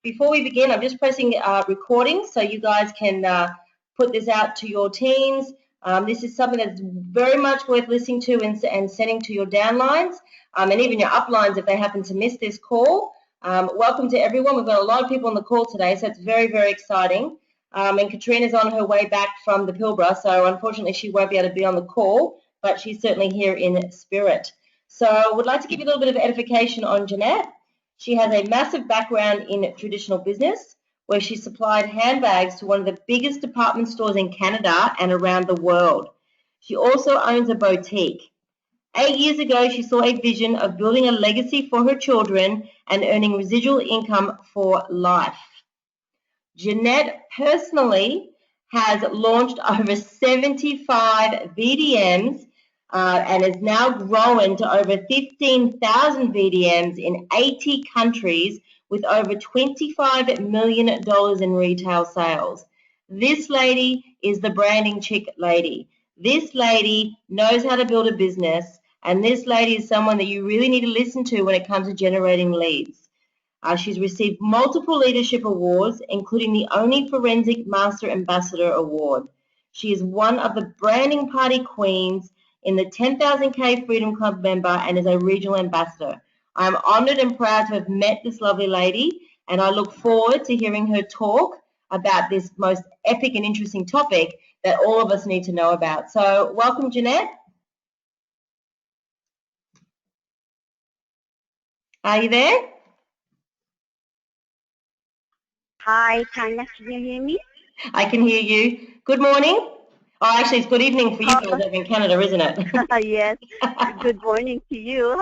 Before we begin, I'm just pressing recording so you guys can put this out to your teams. This is something that's very much worth listening to and sending to your downlines and even your uplines if they happen to miss this call. Welcome to everyone. We've got a lot of people on the call today, so it's very, very exciting. And Katrina's on her way back from the Pilbara, so unfortunately she won't be able to be on the call, but she's certainly here in spirit. So I would like to give you a little bit of edification on Jenett. She has a massive background in traditional business, where she supplied handbags to one of the biggest department stores in Canada and around the world. She also owns a boutique. 8 years ago, she saw a vision of building a legacy for her children and earning residual income for life. Jenett personally has launched over 75 VDMs and has now grown to over 15,000 VDMs in 80 countries with over $25 million in retail sales. This lady is the branding chick lady. This lady knows how to build a business, and this lady is someone that you really need to listen to when it comes to generating leads. She's received multiple leadership awards, including the only Forensic Master Ambassador Award. She is one of the branding party queens in the 10,000K Freedom Club member and is a regional ambassador. I'm honoured and proud to have met this lovely lady, and I look forward to hearing her talk about this most epic and interesting topic that all of us need to know about. So welcome, Jenett. Are you there? Hi, Tanya, can you hear me? I can hear you. Good morning. Oh, actually, it's good evening for you guys over in Canada, isn't it? Yes. Good morning to you.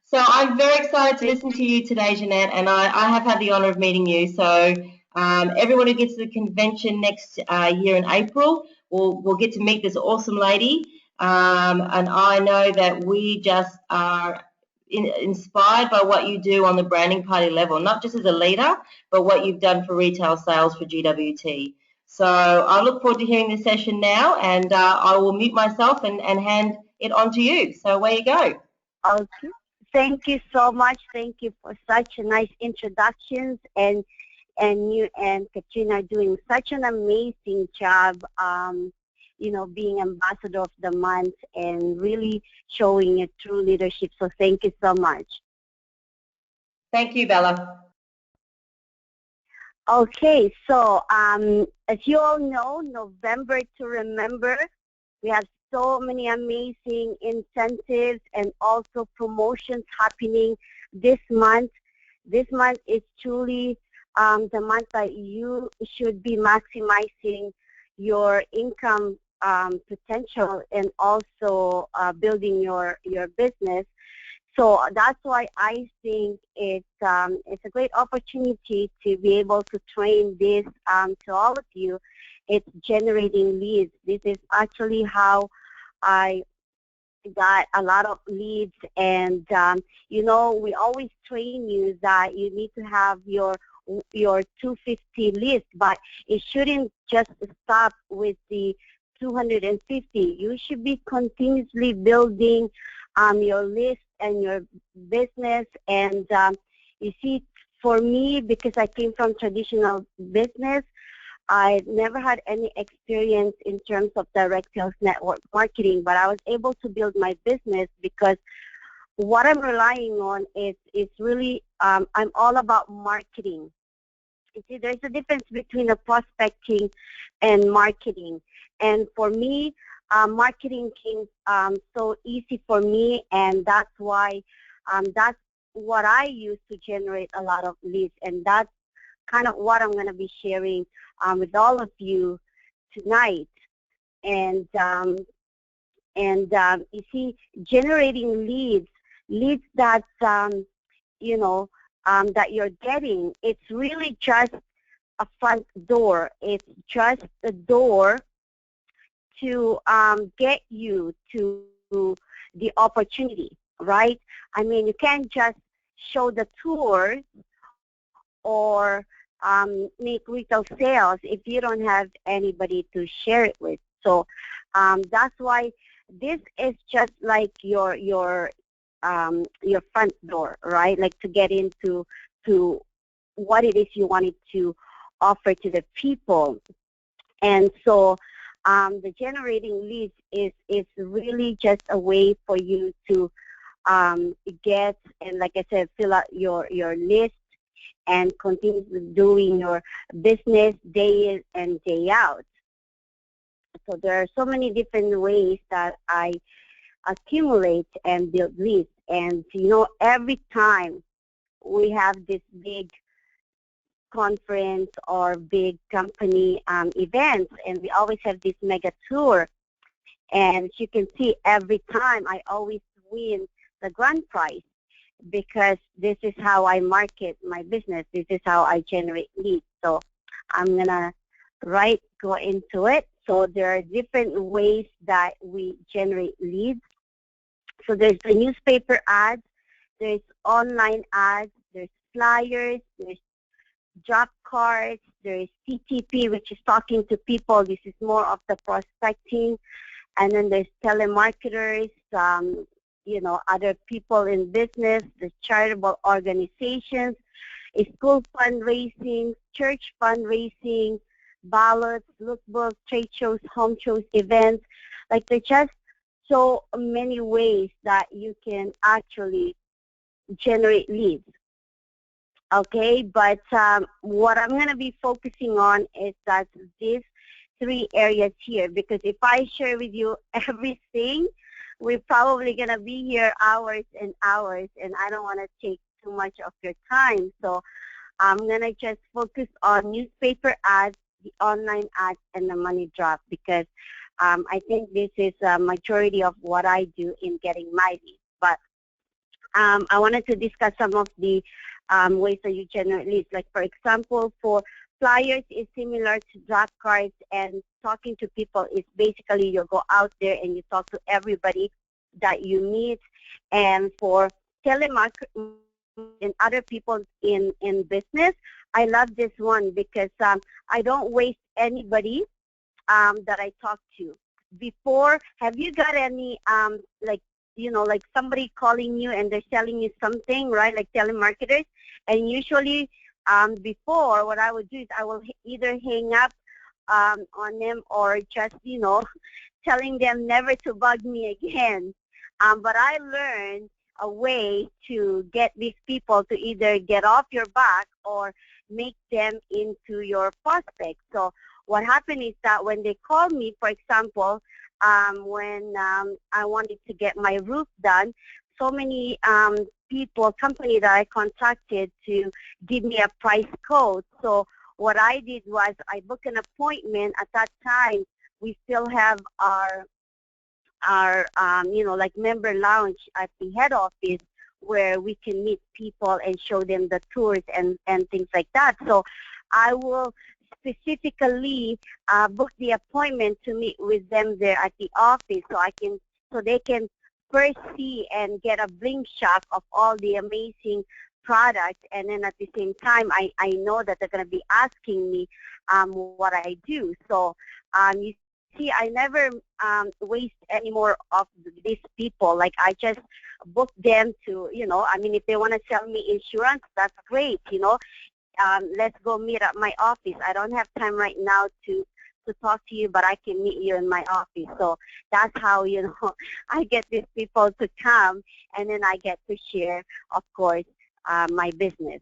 So I'm very excited to listen to you today, Jenett, and I have had the honour of meeting you. So everyone who gets to the convention next year in April will get to meet this awesome lady. And I know that we just are inspired by what you do on the branding party level, not just as a leader, but what you've done for retail sales for GWT. So I look forward to hearing this session now, and I will mute myself and hand it on to you. So away you go. Okay. Thank you so much. Thank you for such a nice introductions, and you and Katrina are doing such an amazing job. You know, being ambassador of the month and really showing your true leadership. So thank you so much. Thank you, Bella. Okay, so as you all know, November to remember, we have so many amazing incentives and also promotions happening this month. This month is truly the month that you should be maximizing your income potential and also building your business. So that's why I think it's a great opportunity to be able to train this to all of you. It's generating leads. This is actually how I got a lot of leads, and you know, we always train you that you need to have your 250 list, but it shouldn't just stop with the 250. You should be continuously building your list and your business. And you see, for me, because I came from traditional business, I never had any experience in terms of direct sales network marketing, but I was able to build my business because what I'm relying on is really, I'm all about marketing. You see, there's a difference between a prospecting and marketing. And for me, marketing came so easy for me, and that's why that's what I use to generate a lot of leads. And that's kind of what I'm going to be sharing with all of you tonight. And you see, generating leads that you know, that you're getting, it's really just a front door. It's just a door to get you to the opportunity, right? I mean, you can't just show the tours or make retail sales if you don't have anybody to share it with. So that's why this is just like your front door, right? Like to get into to what it is you wanted to offer to the people. And so the generating leads is really just a way for you to get, and like I said, fill out your list and continue doing your business day in and day out. So there are so many different ways that I accumulate and build leads. And every time we have this big conference or big company events, and we always have this mega tour, and as you can see, every time I always win the grand prize, because this is how I market my business. This is how I generate leads. So I'm going to go into it. So there are different ways that we generate leads. So there's the newspaper ads, there's online ads, there's flyers, there's drop cards, there's CTP, which is talking to people. This is more of the prospecting. And then there's telemarketers, other people in business, the charitable organizations, school fundraising, church fundraising, ballots, lookbooks, trade shows, home shows, events. Like, there's just so many ways that you can actually generate leads. Okay, but what I'm going to be focusing on is that these 3 areas here, because if I share with you everything, we're probably going to be here hours and hours, and I don't want to take too much of your time. So I'm going to just focus on newspaper ads, the online ads, and the money drop, because I think this is a majority of what I do in getting my leads. But I wanted to discuss some of the ways that you generate leads. Like, for example, for flyers is similar to drop cards, and talking to people is basically you go out there and you talk to everybody that you meet. And for telemarketing and other people in business, I love this one because I don't waste anybody that I talk to. Before, have you got any like somebody calling you and they're selling you something, right? Like telemarketers. And usually before, what I would do is I will either hang up on them or just, telling them never to bug me again. But I learned a way to get these people to either get off your back or make them into your prospects. So what happened is that when they call me, for example, when I wanted to get my roof done, so many company that I contacted to give me a price code. So what I did was I booked an appointment. At that time, we still have our member lounge at the head office where we can meet people and show them the tours and things like that. So I will specifically book the appointment to meet with them there at the office so they can first see and get a blink shot of all the amazing products, and then at the same time I know that they're going to be asking me what I do. So you see, I never waste any more of these people. Like, I just book them to, if they want to sell me insurance, that's great, let's go meet at my office. I don't have time right now to talk to you, but I can meet you in my office. So that's how, I get these people to come, and then I get to share, of course, my business.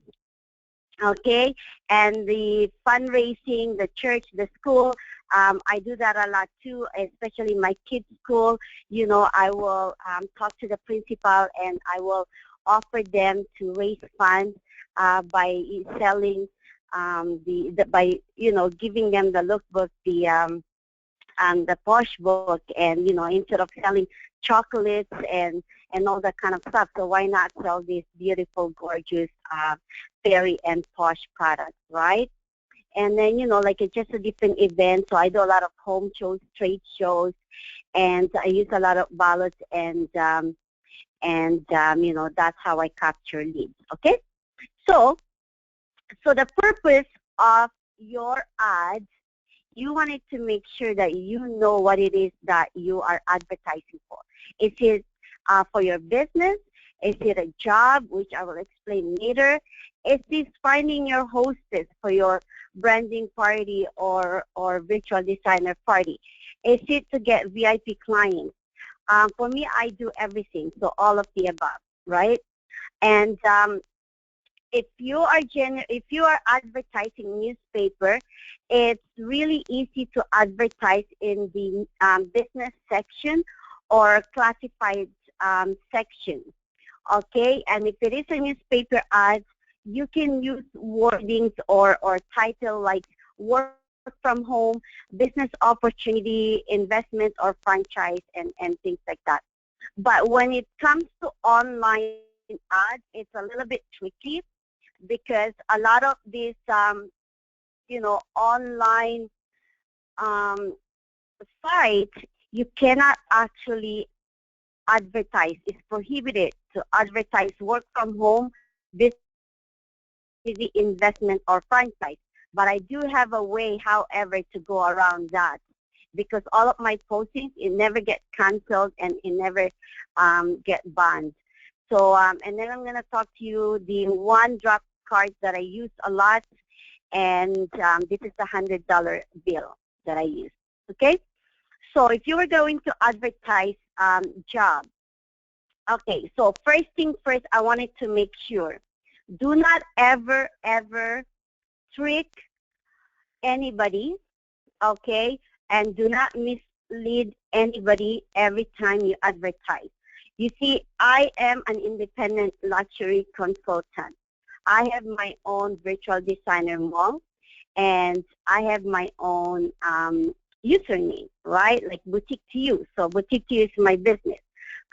Okay, and the fundraising, the church, the school, I do that a lot too, especially my kids' school. I will talk to the principal and I will offer them to raise funds by selling giving them the lookbook, the posh book, and instead of selling chocolates and all that kind of stuff, so why not sell these beautiful, gorgeous fairy and posh products, right? And then it's just a different event. So I do a lot of home shows, trade shows, and I use a lot of ballots, and that's how I capture leads. Okay, so the purpose of your ads, you wanted to make sure that you know what it is that you are advertising for. Is it for your business? Is it a job, which I will explain later? Is this finding your hostess for your branding party or virtual designer party? Is it to get VIP clients? For me, I do everything, so all of the above, right? And if you are advertising newspaper, it's really easy to advertise in the business section or classified section. Okay, and if it is a newspaper ad, you can use wordings or title like work from home, business opportunity, investment or franchise, and things like that. But when it comes to online ads, it's a little bit tricky because a lot of these, online sites, you cannot actually advertise. It's prohibited to advertise work from home, business, investment, or franchise. But I do have a way, however, to go around that because all of my postings, it never get canceled and it never get banned. So, and then I'm going to talk to you the one drop card that I use a lot, and this is the $100 bill that I use. Okay? So if you were going to advertise job, okay, so first thing first, I wanted to make sure, do not ever, ever trick anybody, okay, and do not mislead anybody every time you advertise. You see, I am an independent luxury consultant. I have my own virtual designer mall, and I have my own username, right, like Boutique to You. So Boutique to You is my business.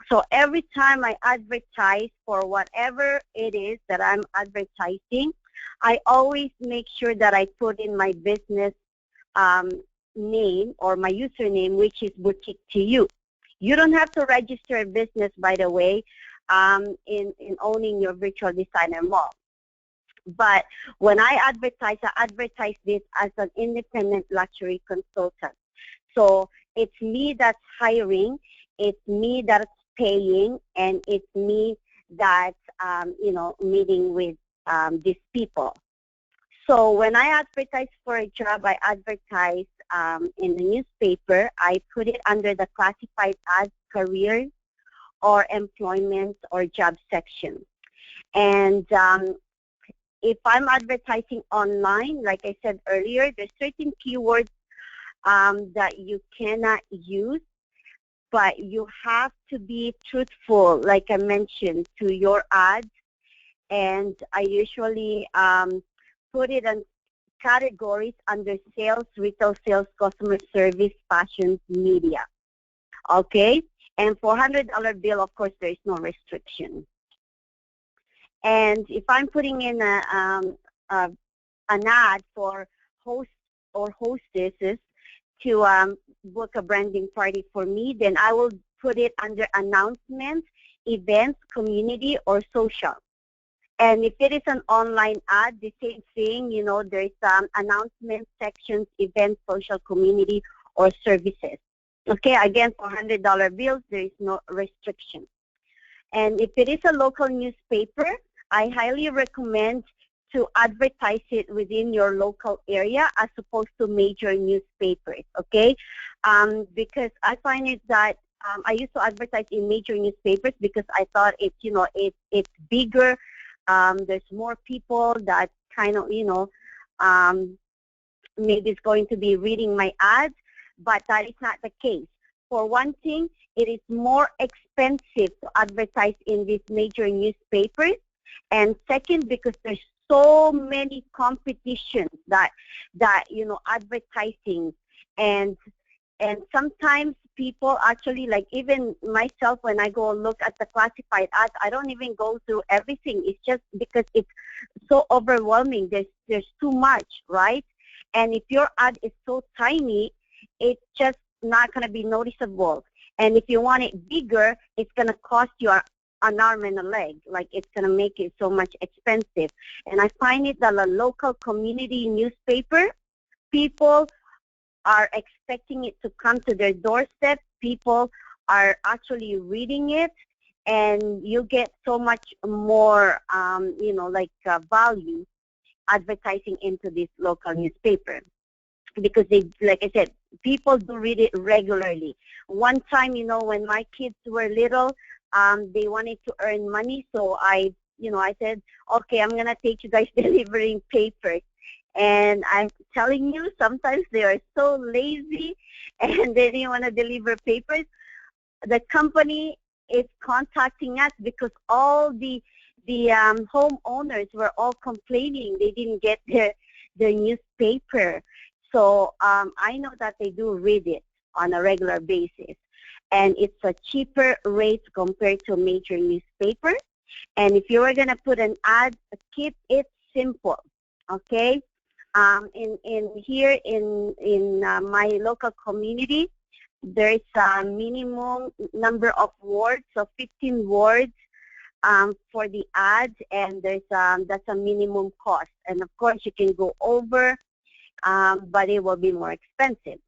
So every time I advertise for whatever it is that I'm advertising, I always make sure that I put in my business name or my username, which is Boutique to You. You don't have to register a business, by the way, in owning your virtual designer mall. But when I advertise this as an independent luxury consultant. So it's me that's hiring, it's me that's paying, and it's me that's, meeting with these people. So when I advertise for a job, I advertise in the newspaper. I put it under the classified as career or employment or job section. And if I'm advertising online, like I said earlier, there's certain keywords that you cannot use, but you have to be truthful, like I mentioned, to your ads. And I usually put it in categories under sales, retail sales, customer service, fashion, media. Okay? And for $100 bill, of course, there is no restriction. And if I'm putting in an ad for hosts or hostesses to book a branding party for me, then I will put it under announcements, events, community, or social. And if it is an online ad, the same thing, there's announcement sections, events, social, community, or services. Okay, again, for $100 bills, there is no restriction. And if it is a local newspaper, I highly recommend to advertise it within your local area as opposed to major newspapers, okay? Because I find it that I used to advertise in major newspapers because I thought it's, it's bigger. There's more people that kind of, maybe it's going to be reading my ads, but that is not the case. For one thing, it is more expensive to advertise in these major newspapers. And second, because there's so many competitions that advertising, and sometimes people actually, like even myself, when I go look at the classified ads, I don't even go through everything. It's just because it's so overwhelming. There's too much, right? And if your ad is so tiny, it's just not going to be noticeable. And if you want it bigger, it's going to cost you an arm and a leg. Like, it's going to make it so much expensive. And I find it that a local community newspaper, people are expecting it to come to their doorstep. People are actually reading it, and you get so much more, you know, like value advertising into this local newspaper, because they, like I said, people do read it regularly. One time, you know, when my kids were little, they wanted to earn money, so I said, okay, I'm gonna take you guys delivering papers. And I'm telling you, sometimes they are so lazy and they didn't want to deliver papers. The company is contacting us because all the homeowners were all complaining they didn't get their newspaper. So I know that they do read it on a regular basis, and it's a cheaper rate compared to a major newspaper. And if you were gonna put an ad, keep it simple, okay? In here in my local community, there's a minimum number of words, so 15 words for the ad, and there's that's a minimum cost. And of course, you can go over, but it will be more expensive.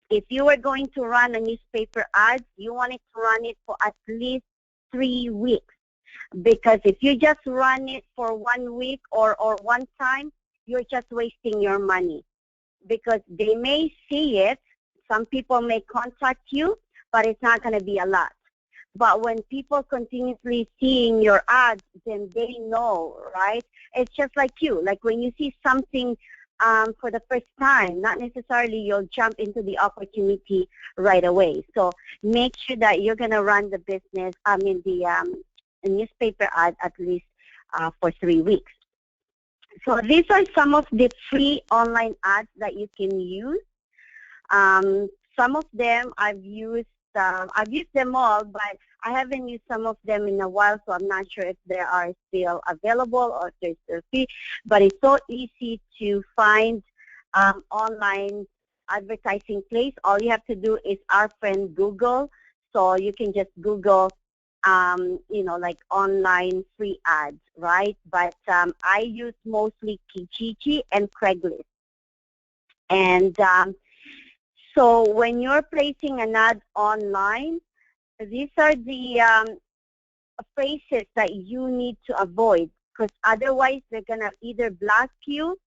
If you were going to run a newspaper ad, you wanted to run it for at least 3 weeks, because if you just run it for 1 week or one time, you're just wasting your money, because they may see it. Some people may contact you, but it's not going to be a lot. But when people continuously seeing your ads, then they know, right? It's just like you. Like when you see something for the first time, not necessarily you'll jump into the opportunity right away. So make sure that you're going to run the business, the newspaper ad at least for 3 weeks. So these are some of the free online ads that you can use. Some of them I've used them all, but I haven't used some of them in a while, so I'm not sure if they are still available or if they're still free. But it's so easy to find online advertising place. All you have to do is our friend Google. So you can just Google, like online free ads, right? But I use mostly Kijiji and Craigslist. And so when you're placing an ad online, these are the phrases that you need to avoid, because otherwise they're going to either block you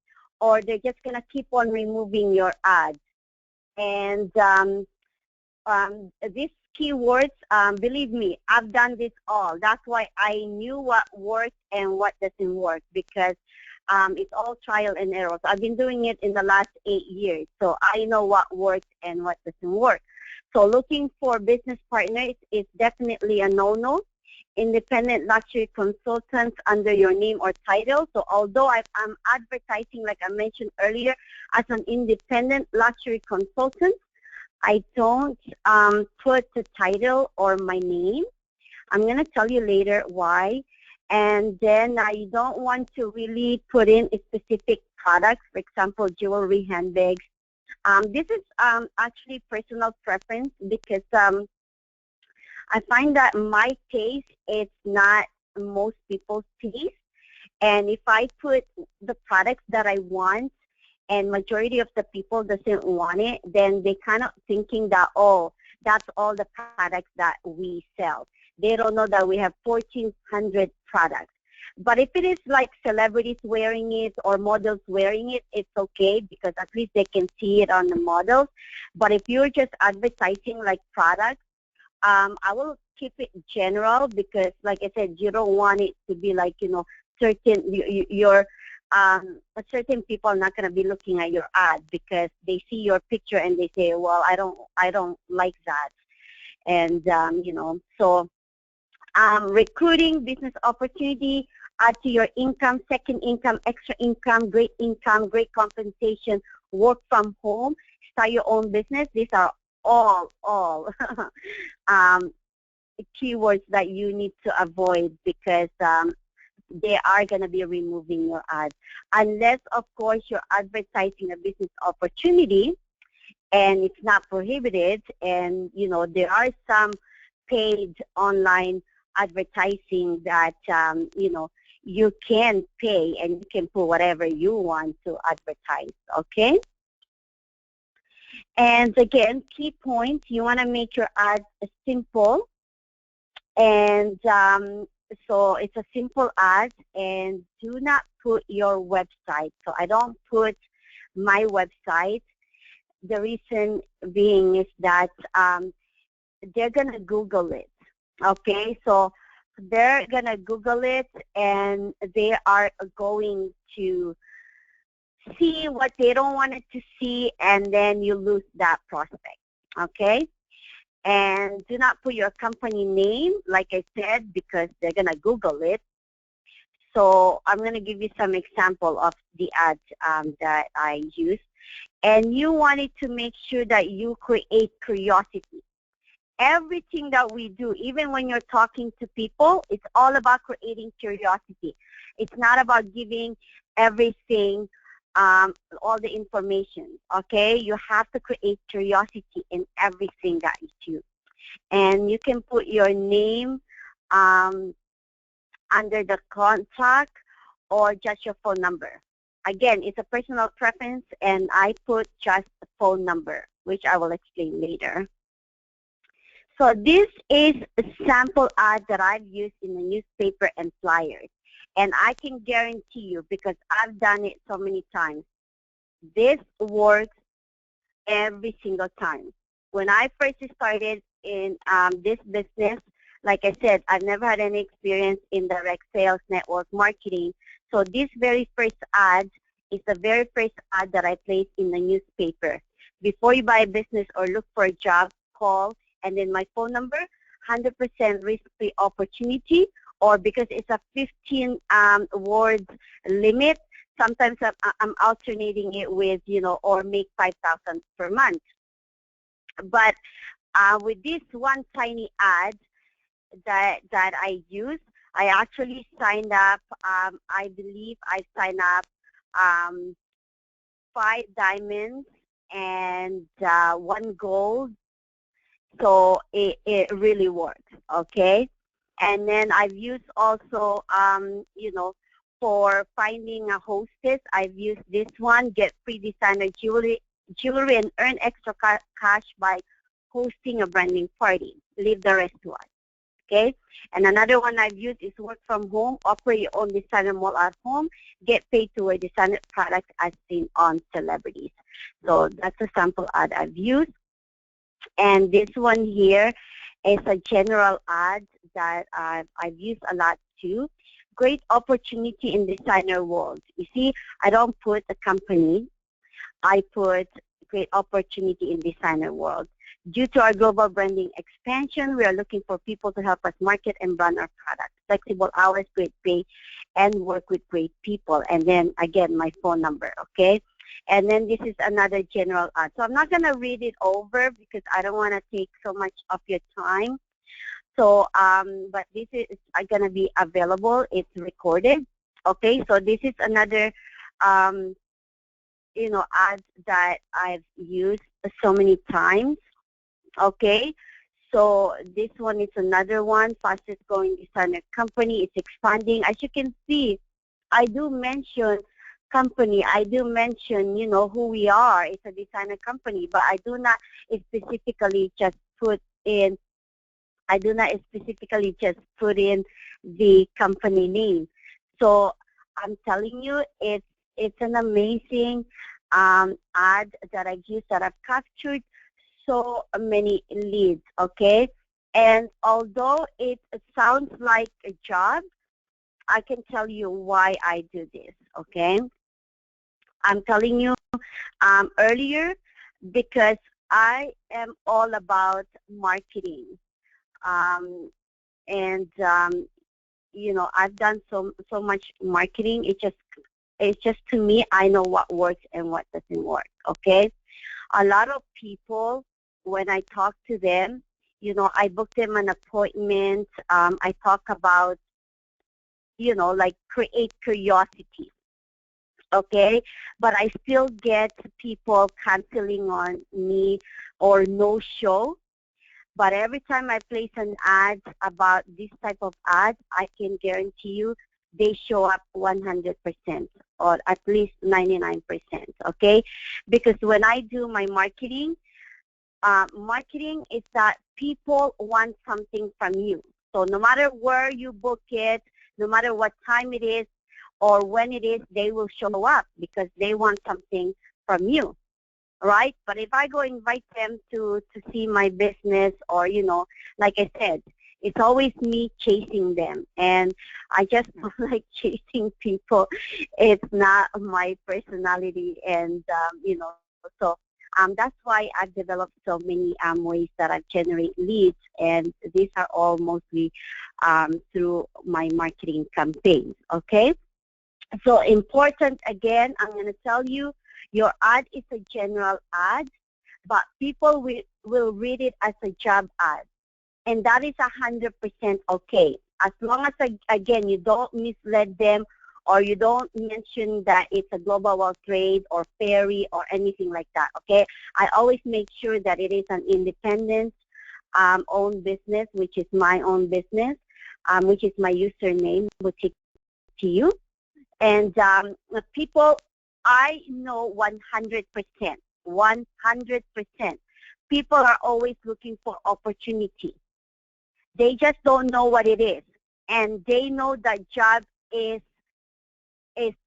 or they're just going to keep on removing your ad. And these keywords, believe me, I've done this all. That's why I knew what works and what doesn't work, because it's all trial and error. So I've been doing it in the last 8 years, so I know what works and what doesn't work. So looking for business partners is definitely a no-no. Independent luxury consultants under your name or title. So although I'm advertising, like I mentioned earlier, as an independent luxury consultant, I don't put the title or my name. I'm going to tell you later why. And then I don't want to really put in a specific products, for example, jewelry, handbags. This is actually personal preference, because I find that my taste is not most people's taste. And if I put the products that I want and majority of the people doesn't want it, then they kind of thinking that, oh, that's all the products that we sell. They don't know that we have 1,400 products. But if it is like celebrities wearing it or models wearing it, it's okay, because at least they can see it on the models. But if you're just advertising like products, I will keep it general, because like I said, you don't want it to be like, certain people are not going to be looking at your ad because they see your picture and they say, well, I don't like that. And, so recruiting, business opportunity, add to your income, second income, extra income, great compensation, work from home, start your own business. These are all keywords that you need to avoid, because they are going to be removing your ads. Unless, of course, you're advertising a business opportunity and it's not prohibited, and, there are some paid online advertising that, you can pay and you can put whatever you want to advertise, okay? And again, key points, you want to make your ad simple, And so it's a simple ad, and do not put your website. So I don't put my website. The reason being is that they're going to Google it. Okay, so they're going to Google it, and they are going to see what they don't want it to see, and then you lose that prospect. Okay, and do not put your company name, like I said, because they're going to Google it. So I'm going to give you some example of the ads that I use. And you wanted to make sure that you create curiosity. Everything that we do, even when you're talking to people, it's all about creating curiosity. It's not about giving everything, all the information, okay? You have to create curiosity in everything that you do. And you can put your name under the contact or just your phone number. Again, it's a personal preference, and I put just a phone number, which I will explain later. So this is a sample ad that I've used in the newspaper and flyers. And I can guarantee you, because I've done it so many times, this works every single time. When I first started in this business, like I said, I've never had any experience in direct sales network marketing. So this very first ad is the very first ad that I placed in the newspaper. Before you buy a business or look for a job, call, and then my phone number, 100% risk-free opportunity, or because it's a 15 words limit, sometimes I'm alternating it with, or make 5,000 per month. But with this one tiny ad that I use, I actually signed up, I believe I signed up 5 diamonds and 1 gold. So it really works, okay? And then I've used also, for finding a hostess, I've used this one, get free designer jewelry and earn extra cash by hosting a branding party. Leave the rest to us, okay? And another one I've used is work from home, operate your own designer mall at home, get paid to wear designer products as seen on celebrities. So that's a sample ad I've used. And this one here is a general ad that I've used a lot too. Great opportunity in designer world. You see, I don't put a company. I put great opportunity in designer world. Due to our global branding expansion, we are looking for people to help us market and brand our products. Flexible hours, great pay, and work with great people. And then, again, my phone number, okay? And then this is another general ad. So I'm not going to read it over because I don't want to take so much of your time. So, but this is going to be available. It's recorded. Okay, so this is another, ad that I've used so many times. Okay, so this one is another one, fastest growing designer company. It's expanding. As you can see, I do mention company. I do mention, who we are. It's a designer company, but I do not specifically just put in, the company name. So I'm telling you, it's an amazing ad that I've used, that I've captured so many leads, okay? And although it sounds like a job, I can tell you why I do this, okay? I'm telling you earlier because I am all about marketing. I've done so much marketing. It's just to me, I know what works and what doesn't work, okay? A lot of people, when I talk to them, I book them an appointment. I talk about, like create curiosity, okay? But I still get people canceling on me or no show. But every time I place an ad about this type of ad, I can guarantee you they show up 100% or at least 99%, okay? Because when I do my marketing, marketing is that people want something from you. So no matter where you book it, no matter what time it is or when it is, they will show up because they want something from you, right? But if I go invite them to see my business or, like I said, it's always me chasing them. And I just don't like chasing people. It's not my personality. And, so that's why I've developed so many ways that I generate leads. And these are all mostly through my marketing campaigns, okay? So important, again, I'm going to tell you, your ad is a general ad, but people will read it as a job ad. And that is 100% okay. As long as, again, you don't mislead them or you don't mention that it's a global world trade or ferry or anything like that, okay? I always make sure that it is an independent owned business, which is my own business, which is my username, Boutique to you. And people, I know 100%, 100%. People are always looking for opportunity. They just don't know what it is. And they know that job is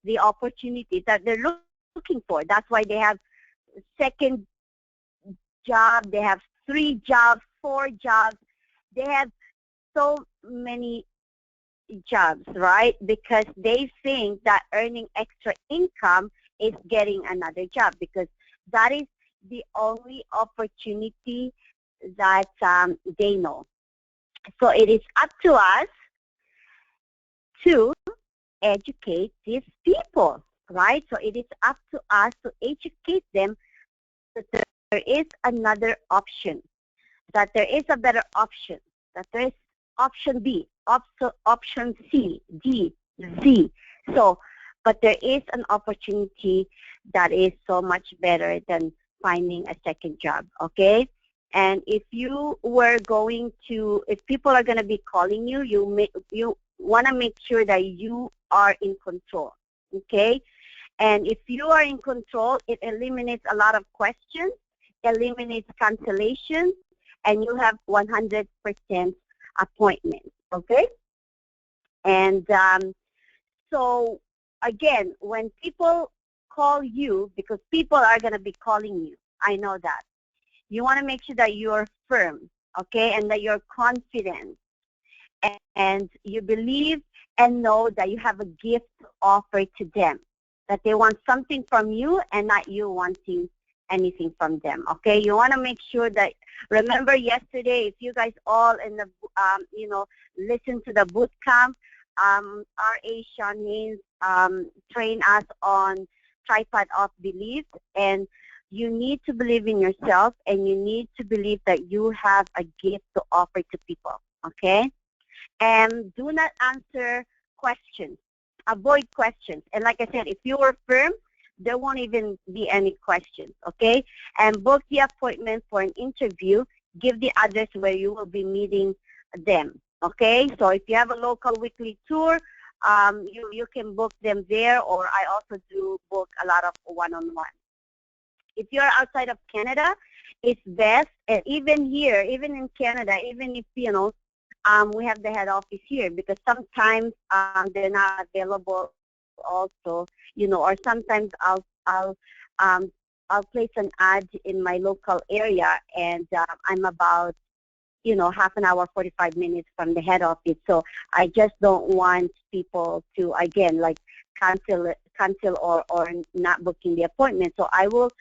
the opportunity that they're looking for. That's why they have second job, they have 3 jobs, 4 jobs. They have so many jobs, right? Because they think that earning extra income is getting another job, because that is the only opportunity that they know. So it is up to us to educate these people, right? So it is up to us to educate them that there is another option, that there is a better option, that there is option B, option C, D, Z. So, but there is an opportunity that is so much better than finding a second job, okay? And if you were going to, if people are going to be calling you, you want to make sure that you are in control, okay? And if you are in control, it eliminates a lot of questions, eliminates cancellation, and you have 100% appointments, okay? And so, again, when people call you, because people are going to be calling you, I know that. You want to make sure that you're firm, okay, and that you're confident, and you believe and know that you have a gift to offer to them, that they want something from you and not you wanting anything from them, okay? You want to make sure that, remember yesterday, if you guys all in the, listen to the boot camp, R.A. Sean Haynes trained us on tripod of belief, and you need to believe in yourself, and you need to believe that you have a gift to offer to people, okay? And do not answer questions. Avoid questions. And like I said, if you are firm, there won't even be any questions, okay? And book the appointment for an interview. Give the address where you will be meeting them, okay? So if you have a local weekly tour, you can book them there, or I also do book a lot of one-on-one. If you're outside of Canada, it's best, and even here, even in Canada, even if, we have the head office here, because sometimes they're not available also, or sometimes I'll place an ad in my local area, and I'm about, half an hour, 45 minutes from the head office. So I just don't want people to, again, like cancel or not booking the appointment. So I will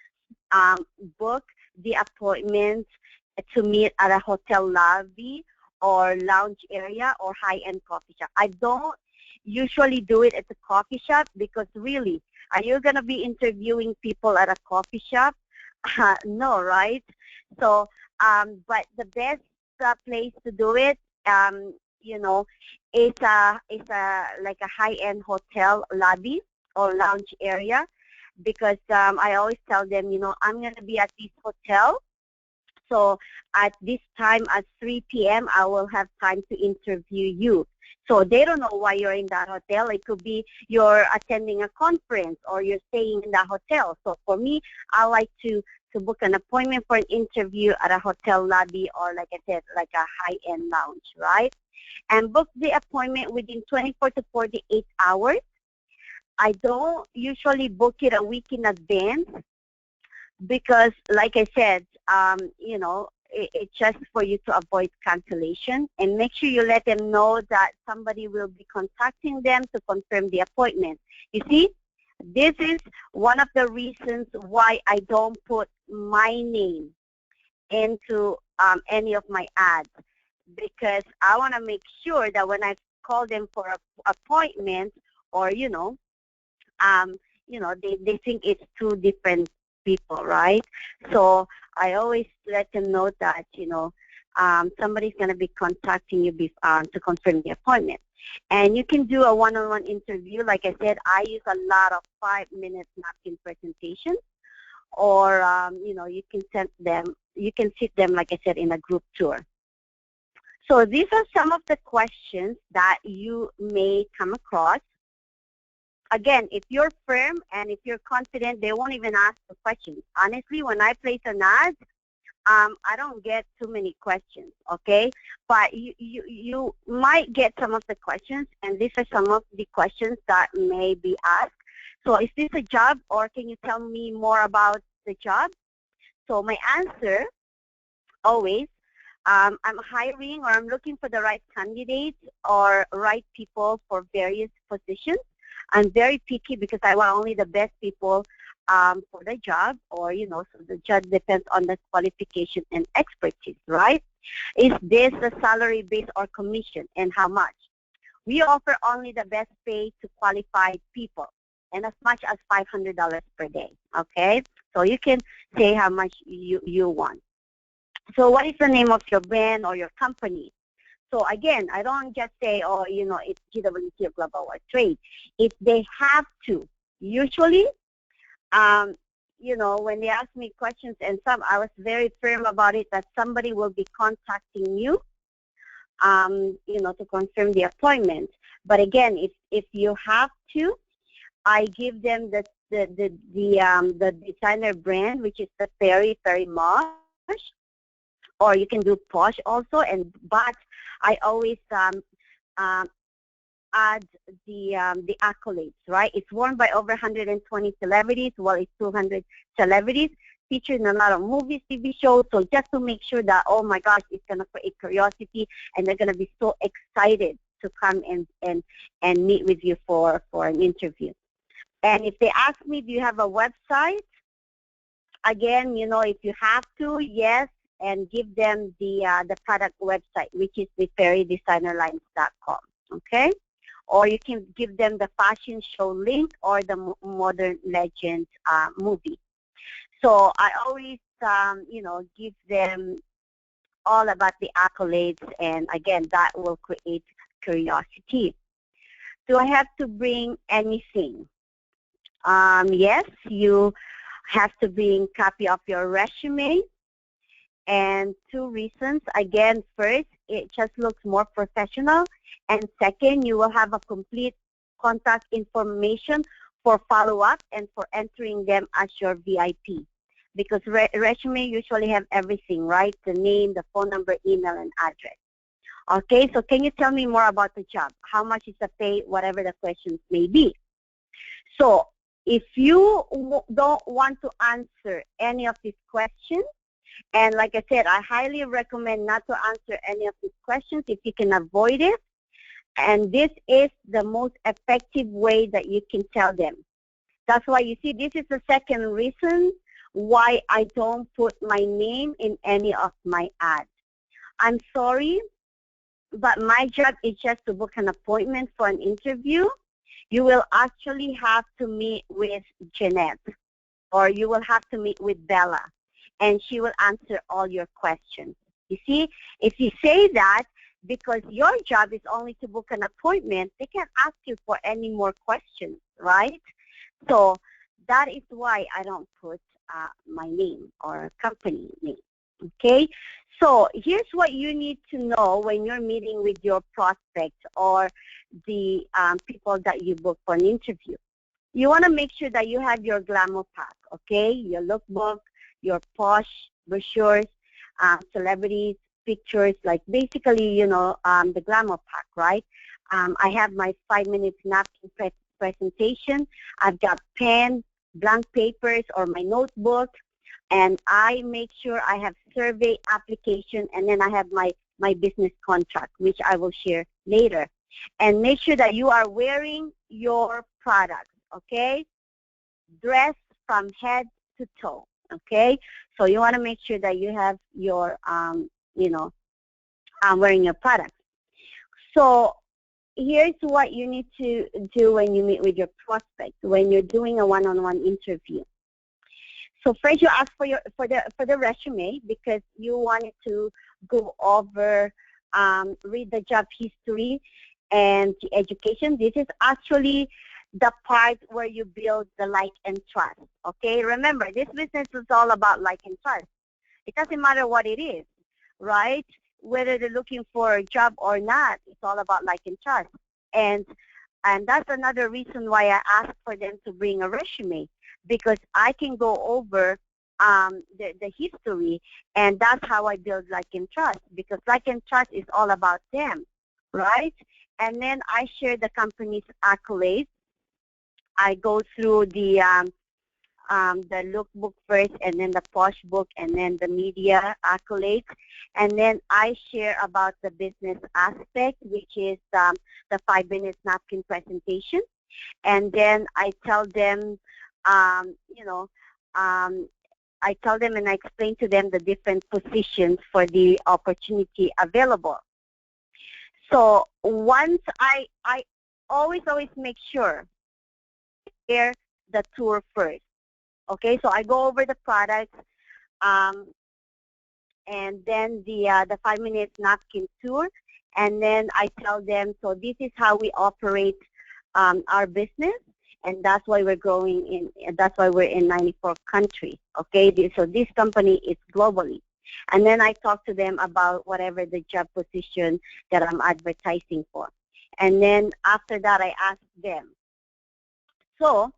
book the appointment to meet at a hotel lobby or lounge area or high-end coffee shop. I don't usually do it at the coffee shop, because really, are you going to be interviewing people at a coffee shop? No, right? So, but the best place to do it, is like a high-end hotel lobby or lounge area, because I always tell them, I'm going to be at this hotel. So at this time, at 3 p.m., I will have time to interview you. So they don't know why you're in that hotel. It could be you're attending a conference or you're staying in that hotel. So for me, I like to to book an appointment for an interview at a hotel lobby or, like I said, like a high-end lounge, right? And book the appointment within 24 to 48 hours. I don't usually book it a week in advance because, like I said, you know, it's just for you to avoid cancellation. And make sure you let them know that somebody will be contacting them to confirm the appointment. You see, this is one of the reasons why I don't put my name into any of my ads, because I want to make sure that when I call them for an appointment, or they think it's two different people, right? So I always let them know that somebody's going to be contacting you to confirm the appointment. And you can do a one-on-one interview. Like I said, I use a lot of 5-minute napkin presentations, or you can sit them, like I said, in a group tour. So these are some of the questions that you may come across. Again, if you're firm and if you're confident, they won't even ask the questions. Honestly, when I place an ad, I don't get too many questions, okay? But you might get some of the questions, and these are some of the questions that may be asked. So is this a job, or can you tell me more about the job? So my answer, always, I'm hiring, or I'm looking for the right candidates or right people for various positions. I'm very picky because I want only the best people for the job, or, so the job depends on the qualification and expertise, right? Is this a salary base or commission, and how much? We offer only the best pay to qualified people, and as much as $500 per day, okay? So you can say how much you want. So what is the name of your brand or your company? So again, I don't just say, oh, it's GWC or Global World Trade. If they have to, usually, when they ask me questions, and I was very firm about it, that somebody will be contacting you, to confirm the appointment. But again, if you have to, I give them the designer brand, which is the Very Mosh, or you can do Posh also. But I always add the accolades, right? It's worn by over 120 celebrities. Well, it's 200 celebrities featured in a lot of movies, TV shows. So just to make sure that, oh my gosh, it's going to create curiosity, and they're going to be so excited to come and meet with you for an interview. And if they ask me, do you have a website? Again, if you have to, yes, and give them the product website, which is the fairydesignerlines.com, okay? Or you can give them the fashion show link or the Modern Legends movie. So I always, give them all about the accolades, and again, that will create curiosity. Do I have to bring anything? Yes, you have to bring a copy of your resume. And 2 reasons. Again, first, it just looks more professional. And second, you will have a complete contact information for follow-up and for entering them as your VIP. Because resume usually have everything, right? The name, the phone number, email, and address. Okay, so can you tell me more about the job? How much is the pay? Whatever the questions may be. So if you don't want to answer any of these questions, and like I said, I highly recommend not to answer any of these questions if you can avoid it. And this is the most effective way that you can tell them. That's why you see, this is the second reason why I don't put my name in any of my ads. I'm sorry, but my job is just to book an appointment for an interview. You will actually have to meet with Jenett, or you will have to meet with Bella, and she will answer all your questions. You see, if you say that, because your job is only to book an appointment, they can't ask you for any more questions, right? So that is why I don't put my name or company name, okay? So here's what you need to know when you're meeting with your prospect or the people that you book for an interview. You want to make sure that you have your glamour pack, okay? Your lookbook, your posh brochures, celebrities, pictures, like basically, the glamour pack, right? I have my 5 minutes napkin presentation. I've got pen, blank papers, or my notebook, and I make sure I have survey application, and then I have my business contract, which I will share later. And make sure that you are wearing your products, okay? Dress from head to toe, okay? So you want to make sure that you have your, wearing your products. So here's what you need to do when you meet with your prospect, when you're doing a one-on-one interview. So first you ask for the resume, because you wanted to go over, read the job history and the education. This is actually the part where you build the like and trust. Okay, remember, this business is all about like and trust. It doesn't matter what it is, right? Whether they're looking for a job or not, it's all about like and trust. And that's another reason why I asked for them to bring a resume, because I can go over the history, and that's how I build like and trust, because like and trust is all about them, right? And then I share the company's accolades. I go through the lookbook first, and then the posh book, and then the media accolades, and then I share about the business aspect, which is the 5 minutes napkin presentation, and then I tell them, I tell them and I explain to them the different positions for the opportunity available. So once I always make sure share the tour first. Okay, so I go over the products, and then the 5 minutes napkin tour, and then I tell them, so this is how we operate our business, and that's why we're growing that's why we're in 94 countries. Okay, so this company is globally. And then I talk to them about whatever the job position that I'm advertising for. And then after that, I ask them, so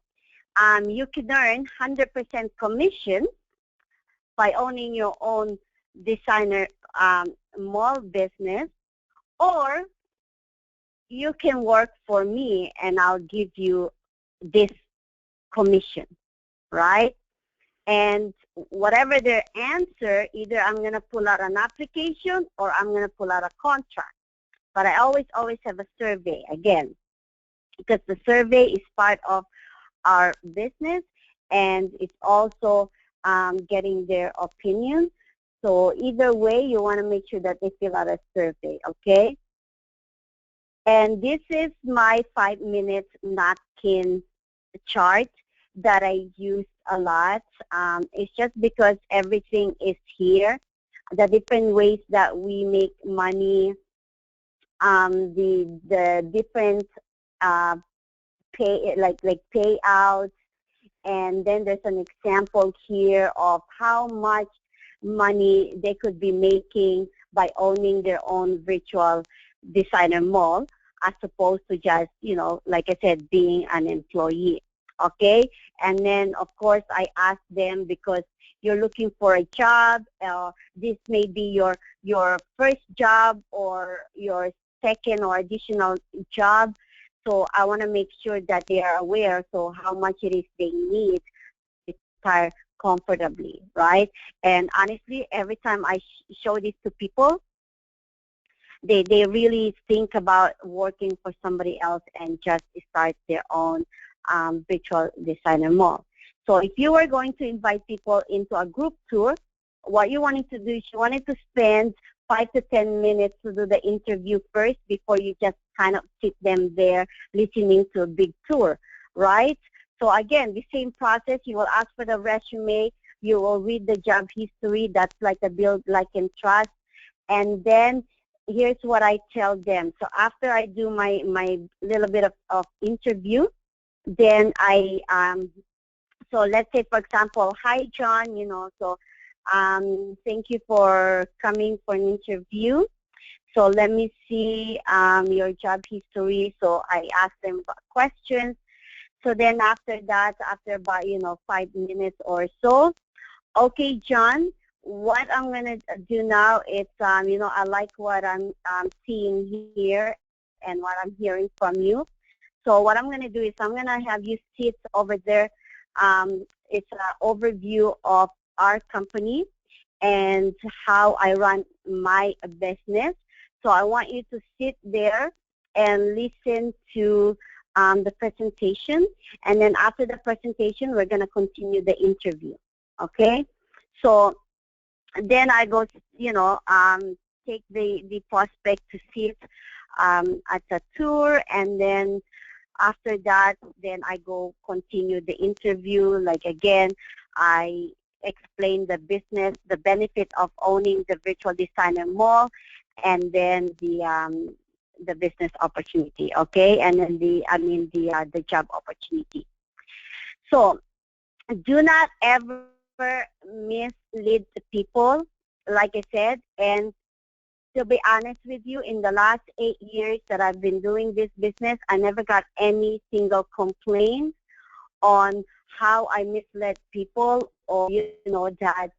you can earn 100% commission by owning your own designer mall business, or you can work for me and I'll give you this commission, right? And whatever their answer, either I'm going to pull out an application or I'm going to pull out a contract. But I always have a survey, again, because the survey is part of our business, and it's also getting their opinion. So either way, you want to make sure that they fill out a survey, okay? And this is my 5-minute napkin chart that I use a lot. It's just because everything is here. The different ways that we make money, the different payouts, and then there's an example here of how much money they could be making by owning their own virtual designer mall, as opposed to just, like I said, being an employee. Okay, and then of course I ask them, because you're looking for a job, this may be your first job or your second or additional job, so I want to make sure that they are aware, so how much it is they need to retire comfortably, right? And honestly, every time I show this to people, they really think about working for somebody else and just start their own virtual designer mall. So if you are going to invite people into a group tour, what you wanted to do is you wanted to spend 5 to 10 minutes to do the interview first before you just kind of sit them there listening to a big tour, right? So again, the same process. You will ask for the resume. You will read the job history. That's like a build, like, and trust. And then here's what I tell them. So after I do my little bit of interview, then I, so let's say, for example, hi, John, so thank you for coming for an interview. So let me see your job history. So I ask them questions. So then after that, after about, 5 minutes or so, Okay, John, what I'm going to do now is, I like what I'm seeing here and what I'm hearing from you. So what I'm going to do is I'm going to have you sit over there. It's an overview of our company and how I run my business. So I want you to sit there and listen to the presentation. And then after the presentation, we're going to continue the interview. Okay? So then I go, take the prospect to sit at a tour, and then after that, then I go continue the interview. Like again, I explain the business, the benefit of owning the virtual designer mall, and then the business opportunity, okay, and then the job opportunity. So do not ever mislead the people, like I said, and to be honest with you, in the last 8 years that I've been doing this business, I never got any single complaint on how I misled people, or that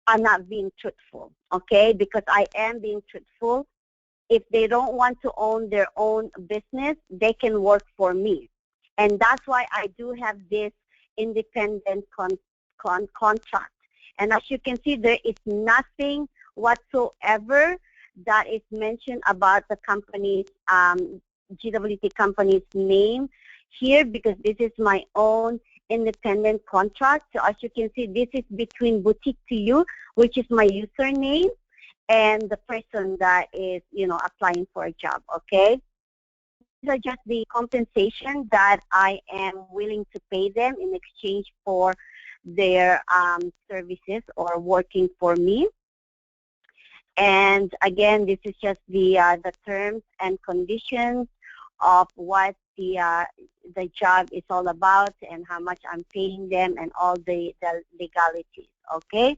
I'm not being truthful, okay? Because I am being truthful. If they don't want to own their own business, they can work for me. And that's why I do have this independent contract. And as you can see, there is nothing whatsoever that is mentioned about the company's, GWT company's name here, because this is my own independent contract. So as you can see, this is between Boutique to You, which is my username, and the person that is, applying for a job, okay? These are just the compensation that I am willing to pay them in exchange for their services or working for me. And again, this is just the terms and conditions of what the job is all about and how much I'm paying them and all the legalities, okay?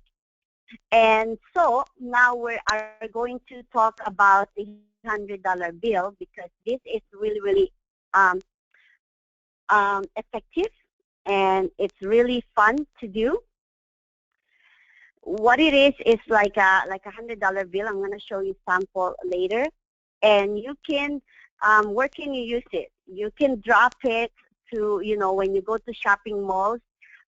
And so now we are going to talk about the $100 bill, because this is really, really effective, and it's really fun to do. What it is like a $100 bill. I'm going to show you sample later, and you can where can you use it? You can drop it to, when you go to shopping malls,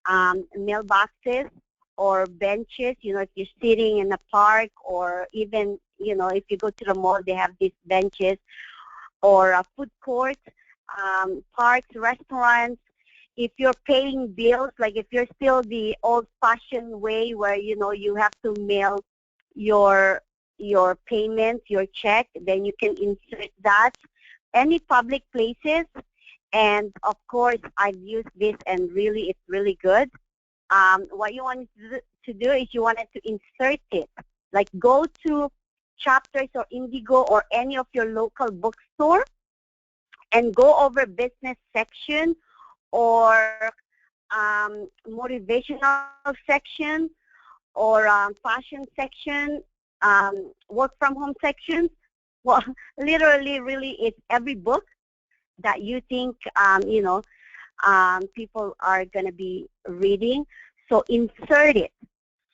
mailboxes or benches. If you're sitting in a park, or even if you go to the mall, they have these benches, or a food court, parks, restaurants. If you're paying bills, like if you're still the old-fashioned way where you have to mail your payment, your check, then you can insert that. Any public places, and of course I've used this and really it's really good. What you want to do is you wanted to insert it, like go to Chapters or Indigo or any of your local bookstore and go over business section or motivational section or fashion section, work from home section. Well, literally, really, it's every book that you think, people are going to be reading. So insert it.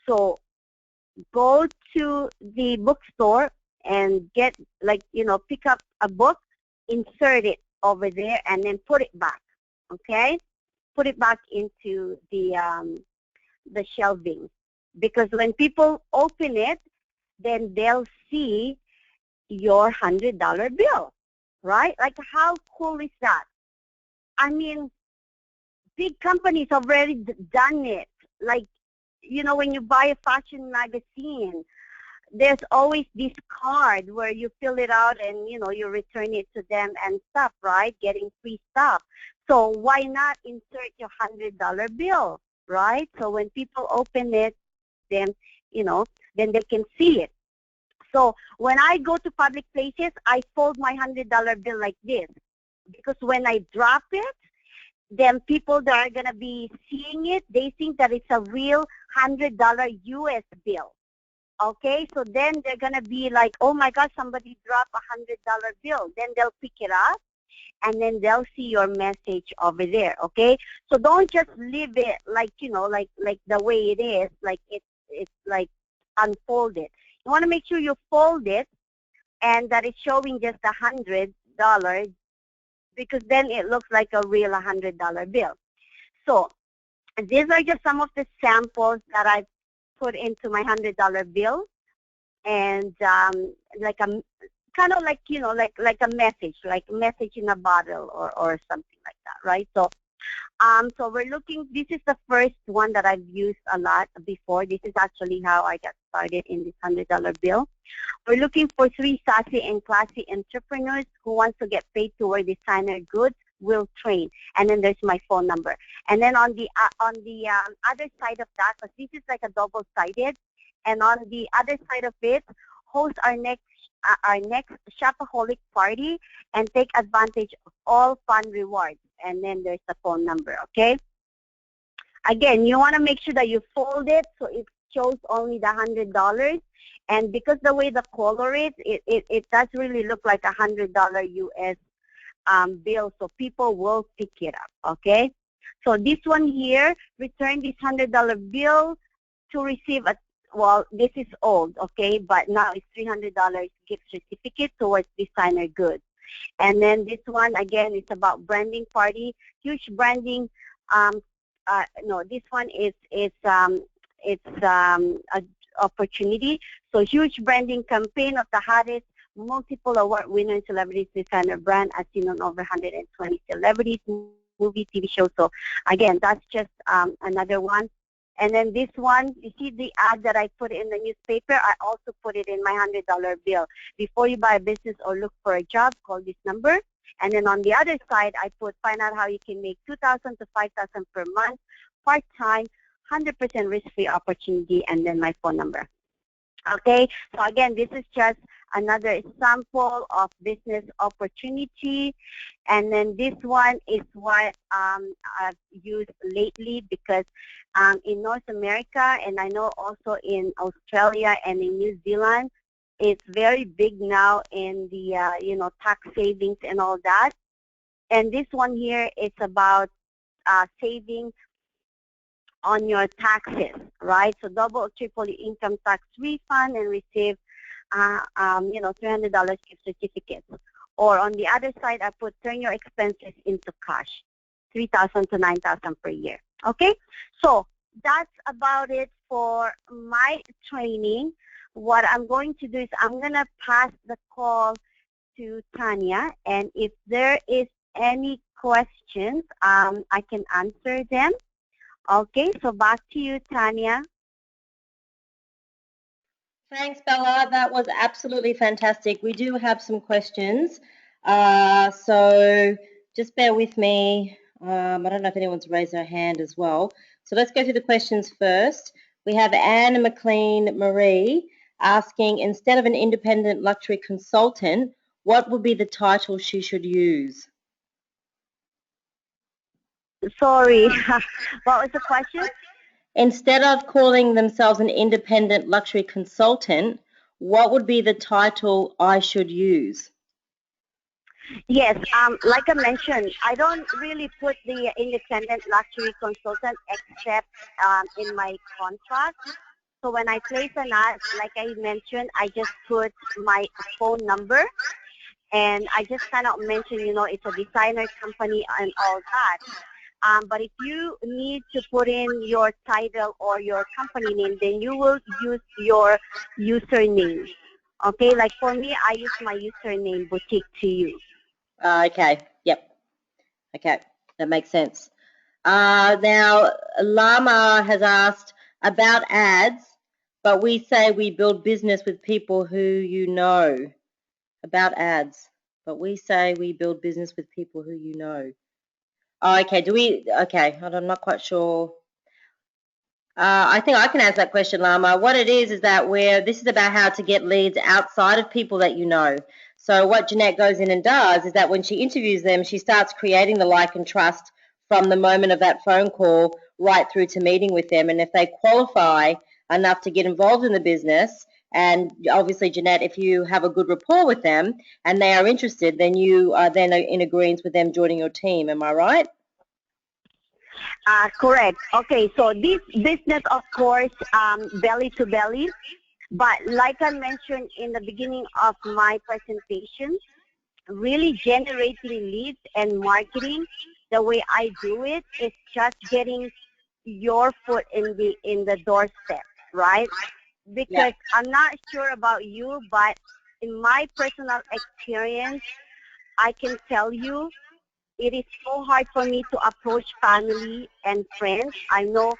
So go to the bookstore and get, pick up a book, insert it over there, and then put it back. Okay? Put it back into the shelving. Because when people open it, then they'll see your $100 bill, right? Like, how cool is that? I mean, big companies have already done it. Like, when you buy a fashion magazine, there's always this card where you fill it out and, you return it to them and stuff, right? Getting free stuff. So why not insert your $100 bill, right? So when people open it, then, then they can see it. So when I go to public places, I fold my $100 bill like this, because when I drop it, then people that are going to be seeing it, they think that it's a real $100 US bill. Okay, so then they're going to be like, oh my gosh, somebody dropped a $100 bill. Then they'll pick it up and then they'll see your message over there, okay? So don't just leave it like, you know, like the way it is, like it's like unfolded. You want to make sure you fold it and that it's showing just $100, because then it looks like a real $100 bill. So these are just some of the samples that I put into my $100 bill, and like a kind of like, you know, like a message in a bottle or something like that, right? So so we're looking, this is the first one that I've used a lot before. This is actually how I got started in this $100 bill. We're looking for 3 sassy and classy entrepreneurs who want to get paid to wear designer goods. Will train. And then there's my phone number. And then on the other side of that, because this is like a double-sided, and on the other side of it, host our next shopaholic party and take advantage of all fun rewards. And then there's the phone number, okay? Again, you want to make sure that you fold it so it shows only the $100. And because the way the color is, it does really look like a $100 US bill, so people will pick it up, okay? So this one here, return this $100 bill to receive a, well, this is old, okay, but now it's $300 gift certificate towards designer goods. And then this one, again, it's about branding party, huge branding, no, this one is a opportunity. So huge branding campaign of the hottest multiple award-winning celebrities designer brand as seen on over 120 celebrities, movie, TV shows. So again, that's just another one. And then this one, you see the ad that I put in the newspaper, I also put it in my $100 bill. Before you buy a business or look for a job, call this number. And then on the other side, I put, find out how you can make $2,000 to $5,000 per month, part-time, 100% risk-free opportunity, and then my phone number. Okay, so again, this is just another example of business opportunity. And then this one is what I've used lately, because in North America, and I know also in Australia and in New Zealand, it's very big now in the, you know, tax savings and all that. And this one here is about saving on your taxes, right? So double or triple your income tax refund and receive, you know, $300 gift certificates. Or on the other side, I put turn your expenses into cash, $3,000 to $9,000 per year. Okay, so that's about it for my training. What I'm going to do is I'm going to pass the call to Tanya, and if there is any questions, I can answer them. Okay, so back to you, Tanya. Thanks, Bella. That was absolutely fantastic. We do have some questions, so just bear with me. I don't know if anyone's raised their hand as well. So let's go through the questions first. We have Anne McLean Marie asking, instead of an independent luxury consultant, what would be the title she should use? Sorry, what was the question? Instead of calling themselves an independent luxury consultant, what would be the title I should use? Yes, like I mentioned, I don't really put the independent luxury consultant except in my contract. So when I place an ad, like I mentioned, I just put my phone number, and I just kind of mention, you know, it's a designer company and all that. But if you need to put in your title or your company name, then you will use your username. Okay, like for me, I use my username, Boutique to You. Okay, yep. Okay, that makes sense. Now, Lama has asked about ads, but we say we build business with people who you know. About ads, but we say we build business with people who you know. Oh, okay, do we, okay, I'm not quite sure. I think I can answer that question, Lama. What it is that this is about how to get leads outside of people that you know. So what Jenett goes in and does is that when she interviews them, she starts creating the like and trust from the moment of that phone call right through to meeting with them. And if they qualify enough to get involved in the business, And obviously, Jenett, if you have a good rapport with them and they are interested, then you are then in agreement with them joining your team. Am I right? Correct. Okay, so this business, of course, belly to belly. But like I mentioned in the beginning of my presentation, really generating leads and marketing, the way I do it is just getting your foot in the doorstep, right? Because I'm not sure about you, but in my personal experience, I can tell you it is so hard for me to approach family and friends. I know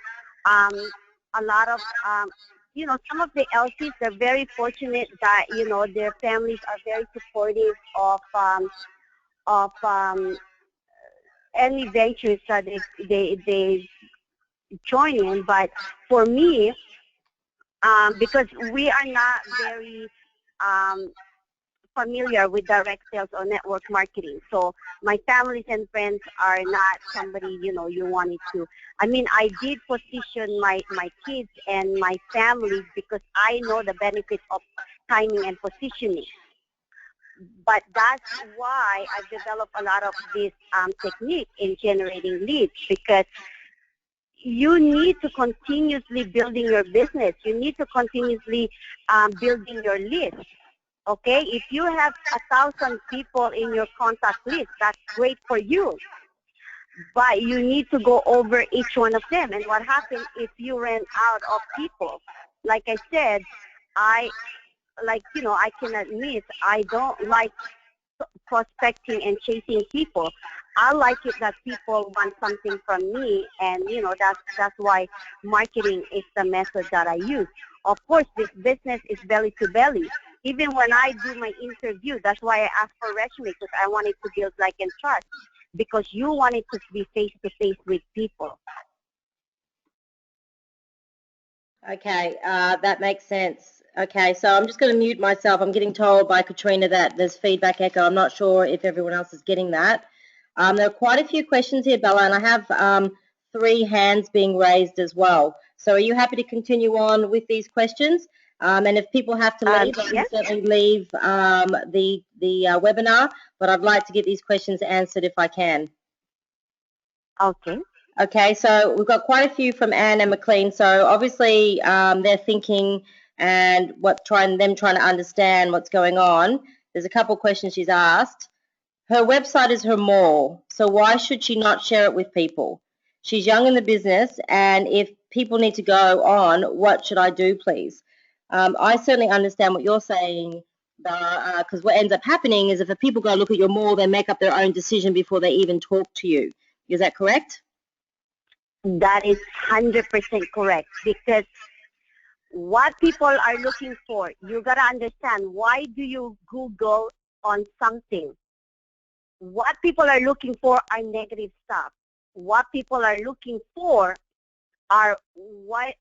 a lot of, some of the LCs, they're very fortunate that, their families are very supportive of any ventures that they join in. But for me, because we are not very familiar with direct sales or network marketing. So my families and friends are not somebody, you wanted to. I mean, I did position my kids and my family because I know the benefits of timing and positioning. But that's why I've developed a lot of this technique in generating leads, because you need to continuously building your business. You need to continuously building your list. Okay, if you have 1,000 people in your contact list, that's great for you. But you need to go over each one of them. And what happens if you ran out of people? Like I said, I can admit I don't like prospecting and chasing people. I like it that people want something from me, and that's why marketing is the method that I use. Of course, this business is belly to belly. Even when I do my interview, that's why I ask for resume, because I wanted to build like and trust, because you wanted to be face to face with people. Okay, that makes sense. Okay, so I'm just going to mute myself. I'm getting told by Katrina that there's feedback echo. I'm not sure if everyone else is getting that. There are quite a few questions here, Bella, and I have 3 hands being raised as well. So are you happy to continue on with these questions? And if people have to leave, they can certainly leave the webinar, but I'd like to get these questions answered if I can. Okay. Okay, so we've got quite a few from Anne and McLean. So obviously they're thinking and trying to understand what's going on. There's a couple of questions she's asked. Her website is her mall, so why should she not share it with people? She's young in the business, and if people need to go on, what should I do, please? I certainly understand what you're saying, because what ends up happening is if people go look at your mall, they make up their own decision before they even talk to you. Is that correct? That is 100% correct, because what people are looking for, you got to understand, why do you Google on something? What people are looking for are negative stuff. What people are looking for are what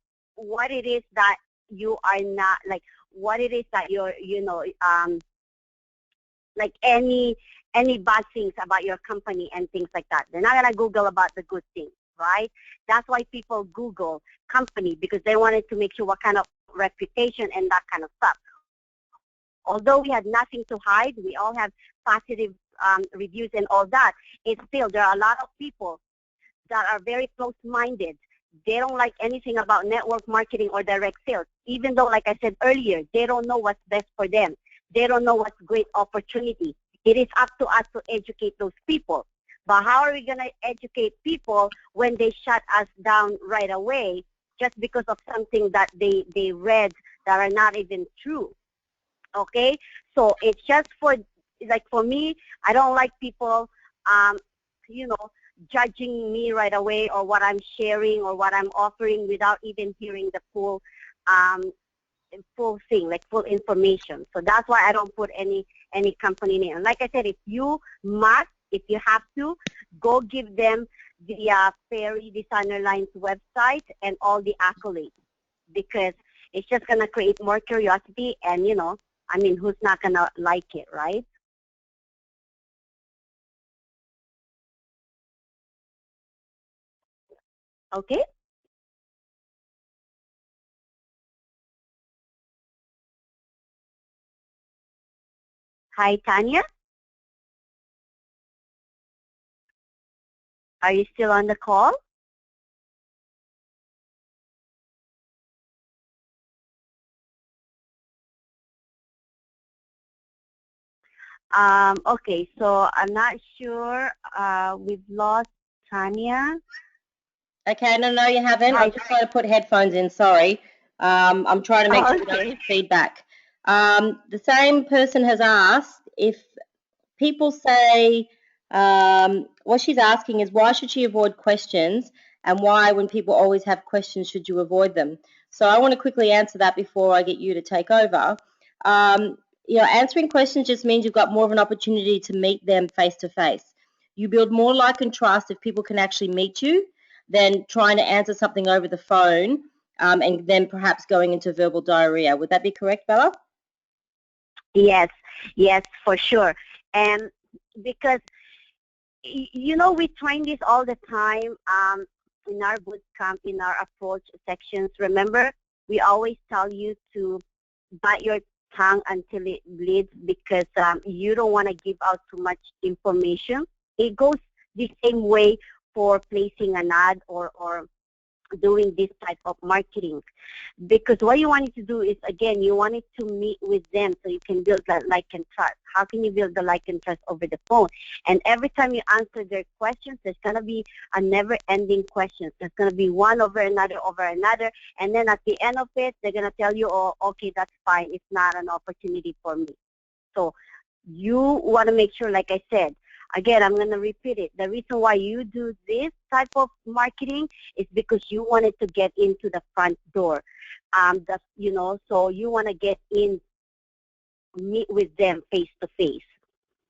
it is that you are not, like what it is that you're, like any bad things about your company and things like that. They're not going to Google about the good things, right? That's why people Google company, because they wanted to make sure what kind of reputation and that kind of stuff. Although we had nothing to hide, we all have positive reviews and all that, it's still, there are a lot of people that are very close-minded. They don't like anything about network marketing or direct sales, even though, like I said earlier, they don't know what's best for them. They don't know what's great opportunity. It is up to us to educate those people. But how are we going to educate people when they shut us down right away just because of something that they read that are not even true? Okay? So it's just for me, I don't like people, judging me right away, or what I'm sharing or what I'm offering without even hearing the full thing, like full information. So that's why I don't put any company name. And like I said, if you have to, go give them the Fairy Designer Line's website and all the accolades, because it's just going to create more curiosity, and who's not going to like it, right? Okay. Hi, Tanya. Are you still on the call? Okay, so I'm not sure. We've lost Tanya. Okay, no, you haven't. Hi. I'm just trying to put headphones in. Sorry. I'm trying to make sure we don't Okay. get feedback. The same person has asked if people say, what she's asking is why should she avoid questions, and why, when people always have questions, should you avoid them? So I want to quickly answer that before I get you to take over. Answering questions just means you've got more of an opportunity to meet them face to face. You build more like and trust if people can actually meet you than trying to answer something over the phone, and then perhaps going into verbal diarrhea. Would that be correct, Bella? Yes, yes, for sure. And because, we train this all the time in our boot camp, in our approach sections. Remember, we always tell you to bite your tongue until it bleeds because you don't want to give out too much information. It goes the same way for placing an ad or doing this type of marketing, because what you wanted to do is, again, you wanted to meet with them so you can build that like and trust. How can you build the like and trust over the phone? And every time you answer their questions, there's going to be a never-ending question. There's going to be one over another, and then at the end of it, they're going to tell you, oh, okay, that's fine. It's not an opportunity for me. So you want to make sure, like I said, again, I'm going to repeat it. The reason why you do this type of marketing is because you wanted to get into the front door. So you want to get in, meet with them face to face.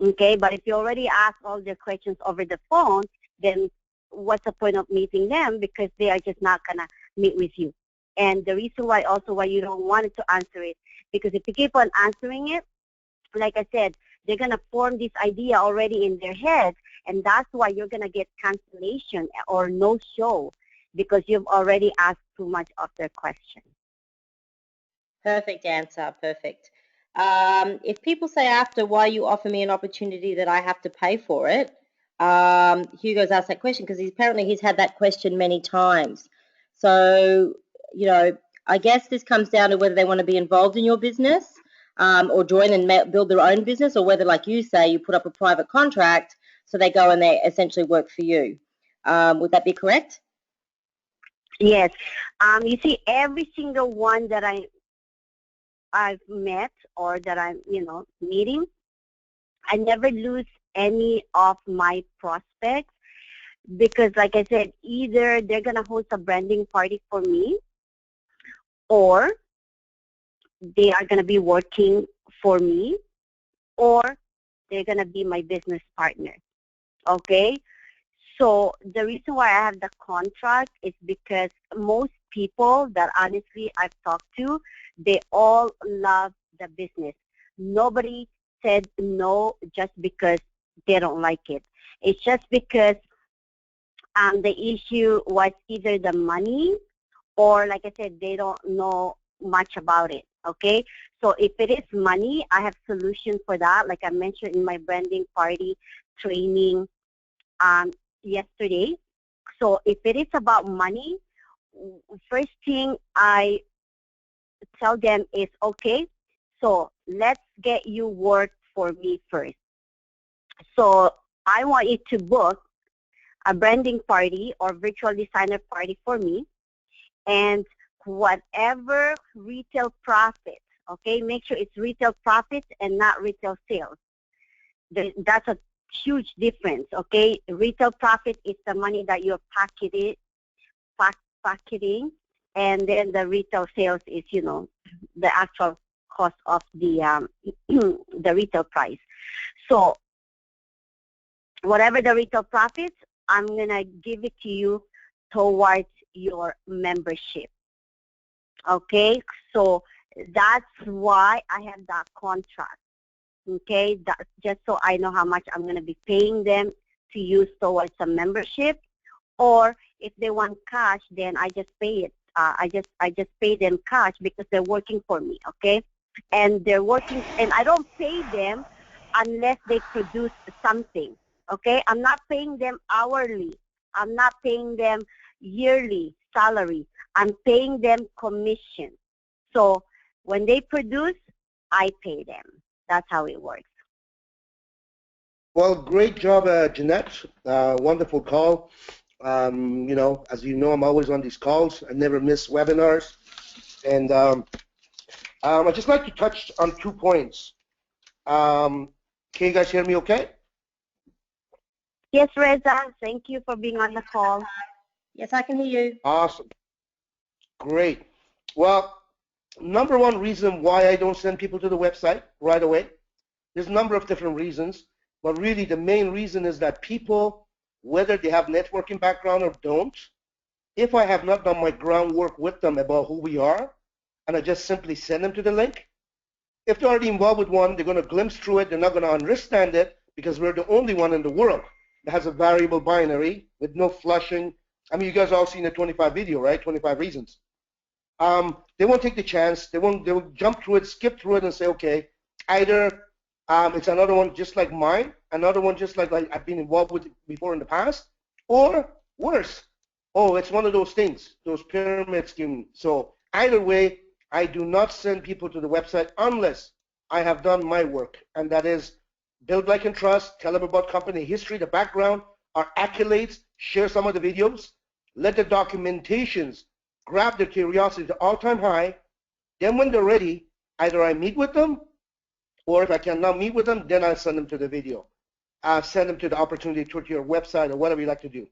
Okay, but if you already asked all their questions over the phone, then what's the point of meeting them? Because they are just not going to meet with you. And the reason why also why you don't want to answer it, because if you keep on answering it, like I said, they're going to form this idea already in their head, and that's why you're going to get cancellation or no show, because you've already asked too much of their question. Perfect answer, perfect. If people say after, why you offer me an opportunity that I have to pay for it, Hugo's asked that question because apparently he's had that question many times. So, I guess this comes down to whether they want to be involved in your business, or join and build their own business, or whether, like you say, you put up a private contract so they go and they essentially work for you. Would that be correct? Yes. You see, every single one that I've met or that I'm, meeting, I never lose any of my prospects because, like I said, either they're going to host a branding party for me or they are going to be working for me or they're going to be my business partner. Okay? So the reason why I have the contract is because most people that honestly I've talked to, they all love the business. Nobody said no just because they don't like it. It's just because the issue was either the money or, like I said, they don't know much about it. Okay, so if it is money, I have solutions for that. Like I mentioned in my branding party training yesterday. So if it is about money, first thing I tell them is, okay, so let's get you work for me first. So I want you to book a branding party or virtual designer party for me, and whatever retail profit, okay, make sure it's retail profits and not retail sales. That's a huge difference, okay? Retail profit is the money that you're pocketing, and then the retail sales is, the actual cost of the the retail price. So whatever the retail profits, I'm gonna give it to you towards your membership. Okay, so that's why I have that contract. Okay, that's just so I know how much I'm going to be paying them to use towards a membership, or if they want cash, then I just pay it. I just pay them cash because they're working for me. Okay, and they're working, and I don't pay them unless they produce something. Okay? I'm not paying them hourly. I'm not paying them yearly salary. I'm paying them commission. So when they produce, I pay them. That's how it works. Well, great job, Jeanette. Wonderful call. You know, as you know, I'm always on these calls. I never miss webinars. And I'd just like to touch on 2 points. Can you guys hear me okay? Yes, Reza. Thank you for being on the call. Yes, I can hear you. Awesome. Great. Well, number one reason why I don't send people to the website right away, there's a number of different reasons, but really the main reason is that people, whether they have networking background or don't, if I have not done my groundwork with them about who we are, and I just simply send them to the link, if they're already involved with one, they're going to glimpse through it, they're not going to understand it, because we're the only one in the world that has a variable binary with no flushing. I mean, you guys all seen the 25 video, right? 25 reasons. They won't take the chance. They will jump through it, skip through it, and say, okay, either it's another one just like mine, another one just like I've been involved with before in the past, or worse, oh, it's one of those things, those pyramid schemes. So either way, I do not send people to the website unless I have done my work, and that is build, like, and trust, tell them about company history, the background, our accolades, share some of the videos, let the documentations grab their curiosity to all-time high. Then when they're ready, either I meet with them, or if I cannot meet with them, then I'll send them to the video. I'll send them to the opportunity to your website or whatever you like to do.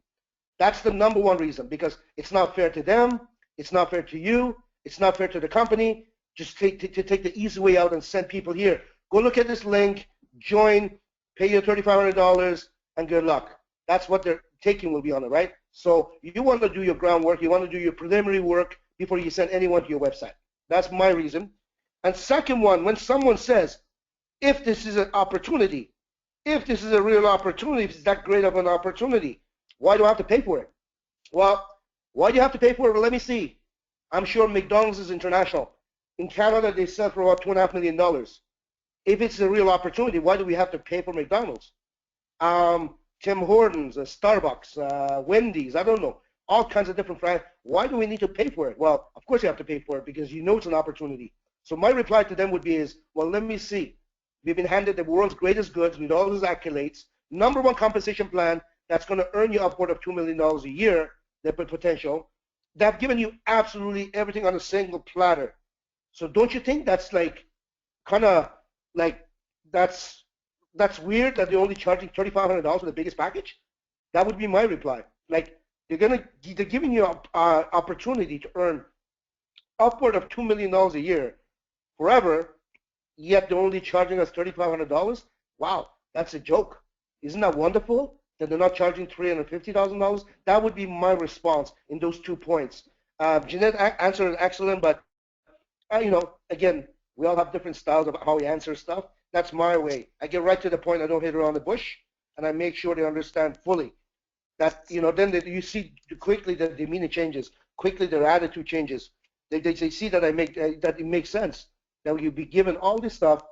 That's the number one reason, because it's not fair to them, it's not fair to you, it's not fair to the company. Just take the easy way out and send people here. Go look at this link, join, pay your $3,500, and good luck. That's what their taking will be on it, right? So you want to do your groundwork, you want to do your preliminary work before you send anyone to your website. That's my reason. And second one, when someone says, if this is an opportunity, if this is a real opportunity, if it's that great of an opportunity, why do I have to pay for it? Well, why do you have to pay for it? Well, let me see. I'm sure McDonald's is international. In Canada, they sell for about $2.5 million. If it's a real opportunity, why do we have to pay for McDonald's? Tim Hortons, Starbucks, Wendy's, I don't know, all kinds of different brands. Why do we need to pay for it? Well, of course you have to pay for it because you know it's an opportunity. So my reply to them would be is, well, let me see. We've been handed the world's greatest goods with all those accolades, number one compensation plan that's going to earn you upward of $2 million a year, the potential. They've given you absolutely everything on a single platter. So don't you think that's like, kind of like, that's weird that they're only charging $3,500 for the biggest package? That would be my reply. Like, they're giving you an opportunity to earn upward of $2 million a year forever, yet they're only charging us $3,500? Wow, that's a joke. Isn't that wonderful that they're not charging $350,000? That would be my response in those 2 points. Jenett answered excellent, but you know, again, we all have different styles of how we answer stuff. That's my way. I get right to the point. I don't hit around the bush, and I make sure they understand fully. That, you know, then you see quickly that the meaning changes, quickly their attitude changes. They see that that it makes sense. That you'll be given all this stuff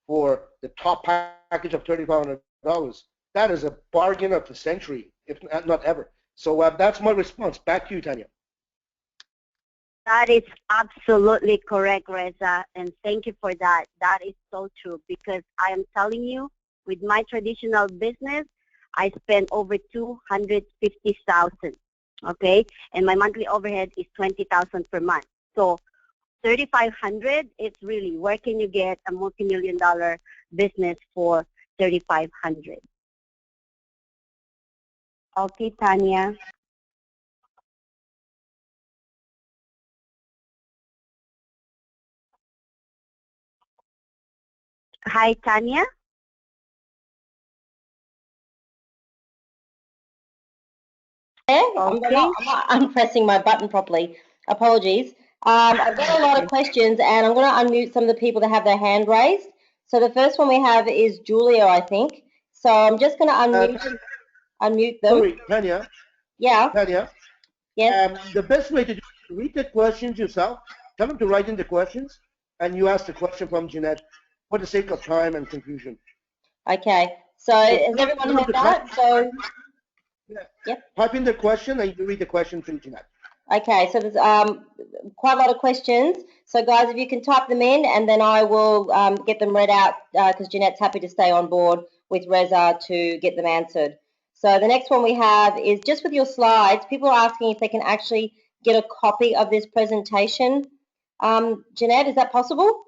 for the top package of $3,500. That is a bargain of the century, if not ever. So that's my response. Back to you, Tanya. That is absolutely correct, Reza, and thank you for that. That is so true, because I am telling you, with my traditional business, I spend over $250,000, okay? And my monthly overhead is $20,000 per month. So $3,500, it's really, where can you get a multi-million-dollar business for $3,500? Okay, Tanya. Hi, Tanya. Yeah, Okay. I'm not unpressing my button properly. Apologies. I've got a lot of questions, and I'm going to unmute some of the people that have their hand raised. So the first one we have is Julia, I think. So I'm just going to unmute them. Sorry, Tanya. Yeah. Tanya. Yes. The best way to do it, read the questions yourself. Tell them to write in the questions, and you ask the question from Jenett for the sake of time and confusion. Okay, so has everyone heard that? So, yep. Type in the question and you read the question through, Jenett. Okay, so there's quite a lot of questions. So guys, if you can type them in, and then I will get them read out because Jeanette's happy to stay on board with Reza to get them answered. So the next one we have is just with your slides. People are asking if they can actually get a copy of this presentation. Jenett, is that possible?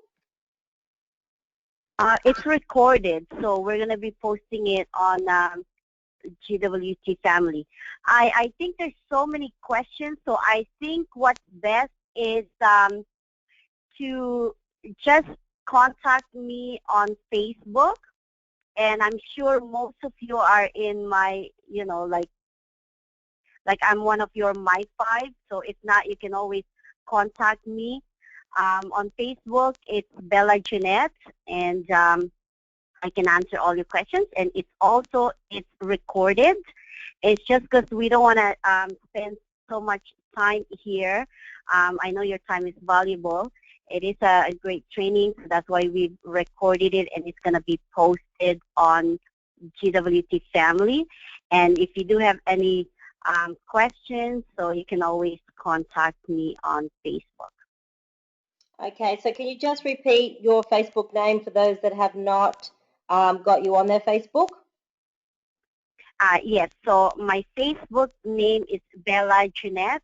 It's recorded, so we're going to be posting it on GWT family. I think there's so many questions, so I think what's best is to just contact me on Facebook, and I'm sure most of you are in my, you know, like I'm one of your My Five, so if not, you can always contact me. On Facebook, it's Bella Jenette, and I can answer all your questions, and it's recorded. It's just because we don't want to spend so much time here. I know your time is valuable. It is a great training, so that's why we've recorded it, and it's going to be posted on GWT family. And if you do have any questions, so you can always contact me on Facebook. Okay, so can you just repeat your Facebook name for those that have not got you on their Facebook? Yes, so my Facebook name is Bella Jenette,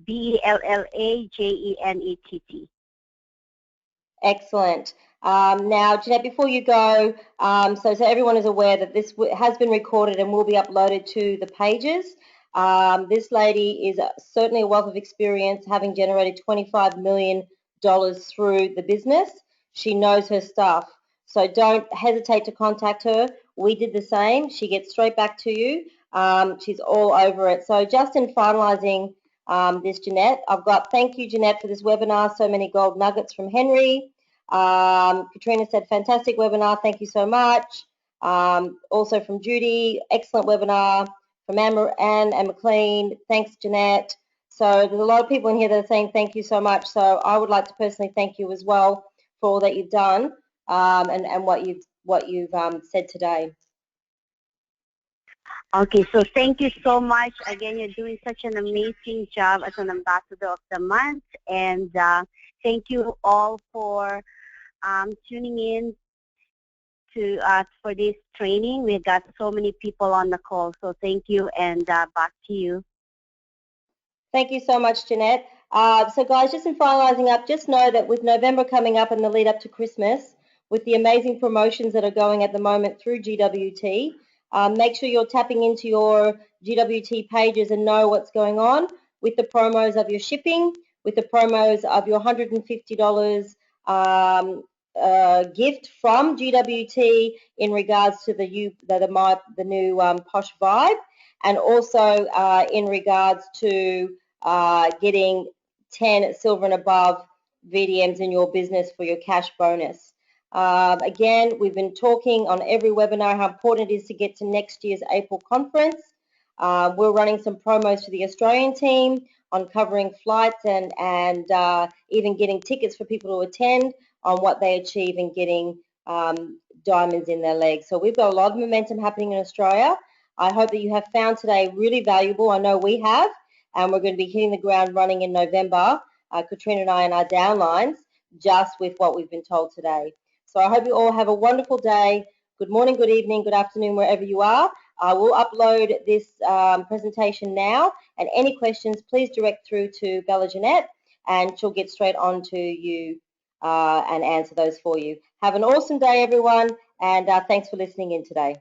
BellaJenett. Excellent. Now, Jenett, before you go, so everyone is aware that this has been recorded and will be uploaded to the pages. This lady is certainly a wealth of experience, having generated $25 million through the business. She knows her stuff. So don't hesitate to contact her. We did the same. She gets straight back to you. She's all over it. So just in finalising this, Jenett, I've got thank you, Jenett, for this webinar. So many gold nuggets from Henry. Katrina said, fantastic webinar. Thank you so much. Also from Judy, excellent webinar. From Anne and McLean, thanks, Jenett. So there's a lot of people in here that are saying thank you so much. So I would like to personally thank you as well for all that you've done and what you've said today. Okay, so thank you so much. Again, you're doing such an amazing job as an Ambassador of the Month, and thank you all for tuning in to us for this training. We got so many people on the call, so thank you, and back to you. Thank you so much, Jenett. So guys, just in finalising up, just know that with November coming up and the lead up to Christmas, with the amazing promotions that are going at the moment through GWT, make sure you're tapping into your GWT pages and know what's going on with the promos of your shipping, with the promos of your $150 gift from GWT in regards to the new Posh Vibe, and also in regards to getting 10 silver and above VDMs in your business for your cash bonus. Again, we've been talking on every webinar how important it is to get to next year's April conference. We're running some promos for the Australian team on covering flights and even getting tickets for people to attend on what they achieve in getting diamonds in their legs. So we've got a lot of momentum happening in Australia. I hope that you have found today really valuable. I know we have, and we're going to be hitting the ground running in November, Katrina and I in our downlines, just with what we've been told today. So I hope you all have a wonderful day. Good morning, good evening, good afternoon, wherever you are. I will upload this presentation now, and any questions, please direct through to Bella Jenette, and she'll get straight on to you and answer those for you. Have an awesome day, everyone, and thanks for listening in today.